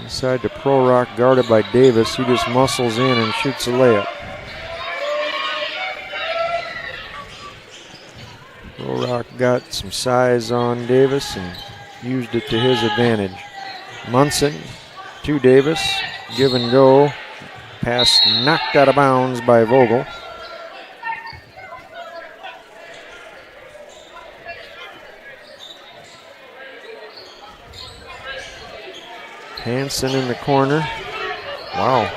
Inside to Pro Rock, guarded by Davis. He just muscles in and shoots a layup. Pro Rock got some size on Davis and used it to his advantage. Munson to Davis, give and go. Pass knocked out of bounds by Vogel. Hansen in the corner. Wow.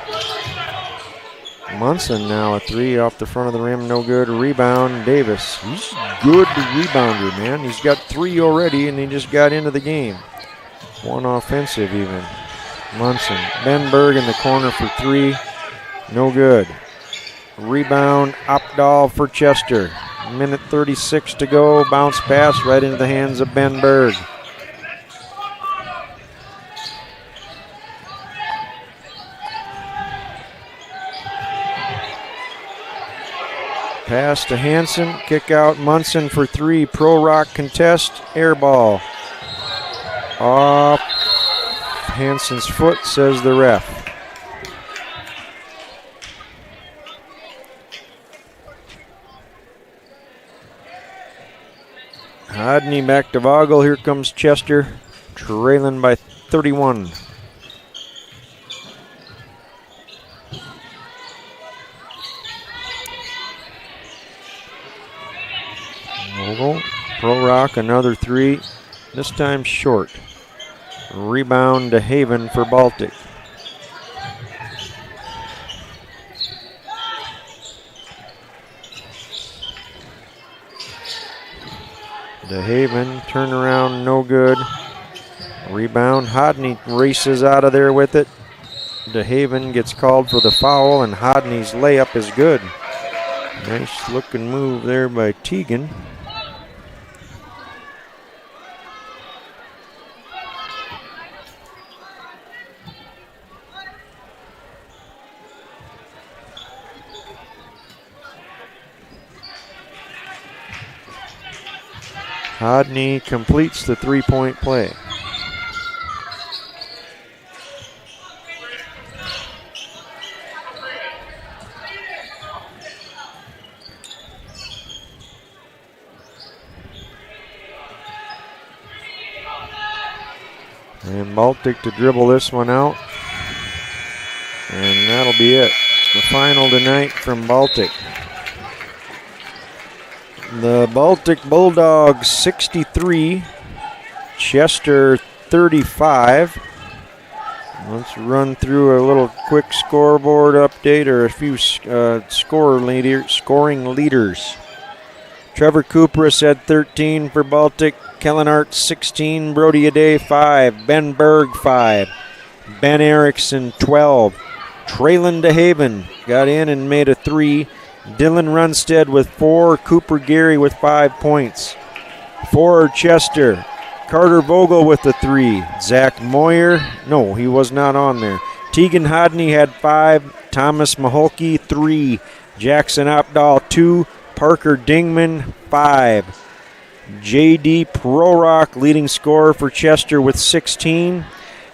Munson now a 3 off the front of the rim, no good. Rebound, Davis. He's a good rebounder, man. He's got 3 already, and he just got into the game. 1 offensive even. Munson. Benberg in the corner for 3, no good. Rebound, Opdahl for Chester. Minute 36 to go. Bounce pass right into the hands of Benberg. Pass to Hansen, kick out Munson for 3, Pro Rock contest, air ball. Off Hansen's foot, says the ref. Hodney back to Vogel, here comes Chester, trailing by 31. Pro Rock, another 3, this time short. Rebound to Haven for Baltic. To Haven, turnaround, no good. Rebound, Hodney races out of there with it. De Haven gets called for the foul, and Hodney's layup is good. Nice looking move there by Teagan. Hodney completes the 3-point play. And Baltic to dribble this one out. And that'll be it. The final tonight from Baltic. The Baltic Bulldogs 63, Chester 35. Let's run through a little quick scoreboard update or a few scoring leaders. Trevor Kupras had 13 for Baltic, Kellenhart 16, Brody Ade 5, Ben Berg 5, Ben Erickson 12, Traylon DeHaven got in and made a 3, Dylan Runstead with 4, Cooper Gary with 5 points. For Chester, Carter Vogel with the 3, Zach Moyer, no, he was not on there. Teagan Hodney had 5, Thomas Maholke 3, Jackson Opdahl 2, Parker Dingman 5. J.D. Prorock leading scorer for Chester with 16.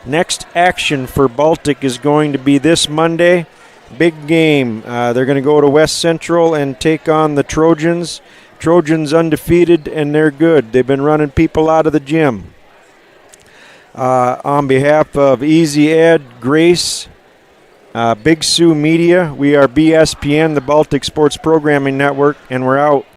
Next action for Baltic is going to be this Monday. Big game. They're going to go to West Central and take on the Trojans. Trojans undefeated, and they're good. They've been running people out of the gym. On behalf of Easy Ed, Grace, Big Sioux Media, we are BSPN, the Baltic Sports Programming Network, and we're out.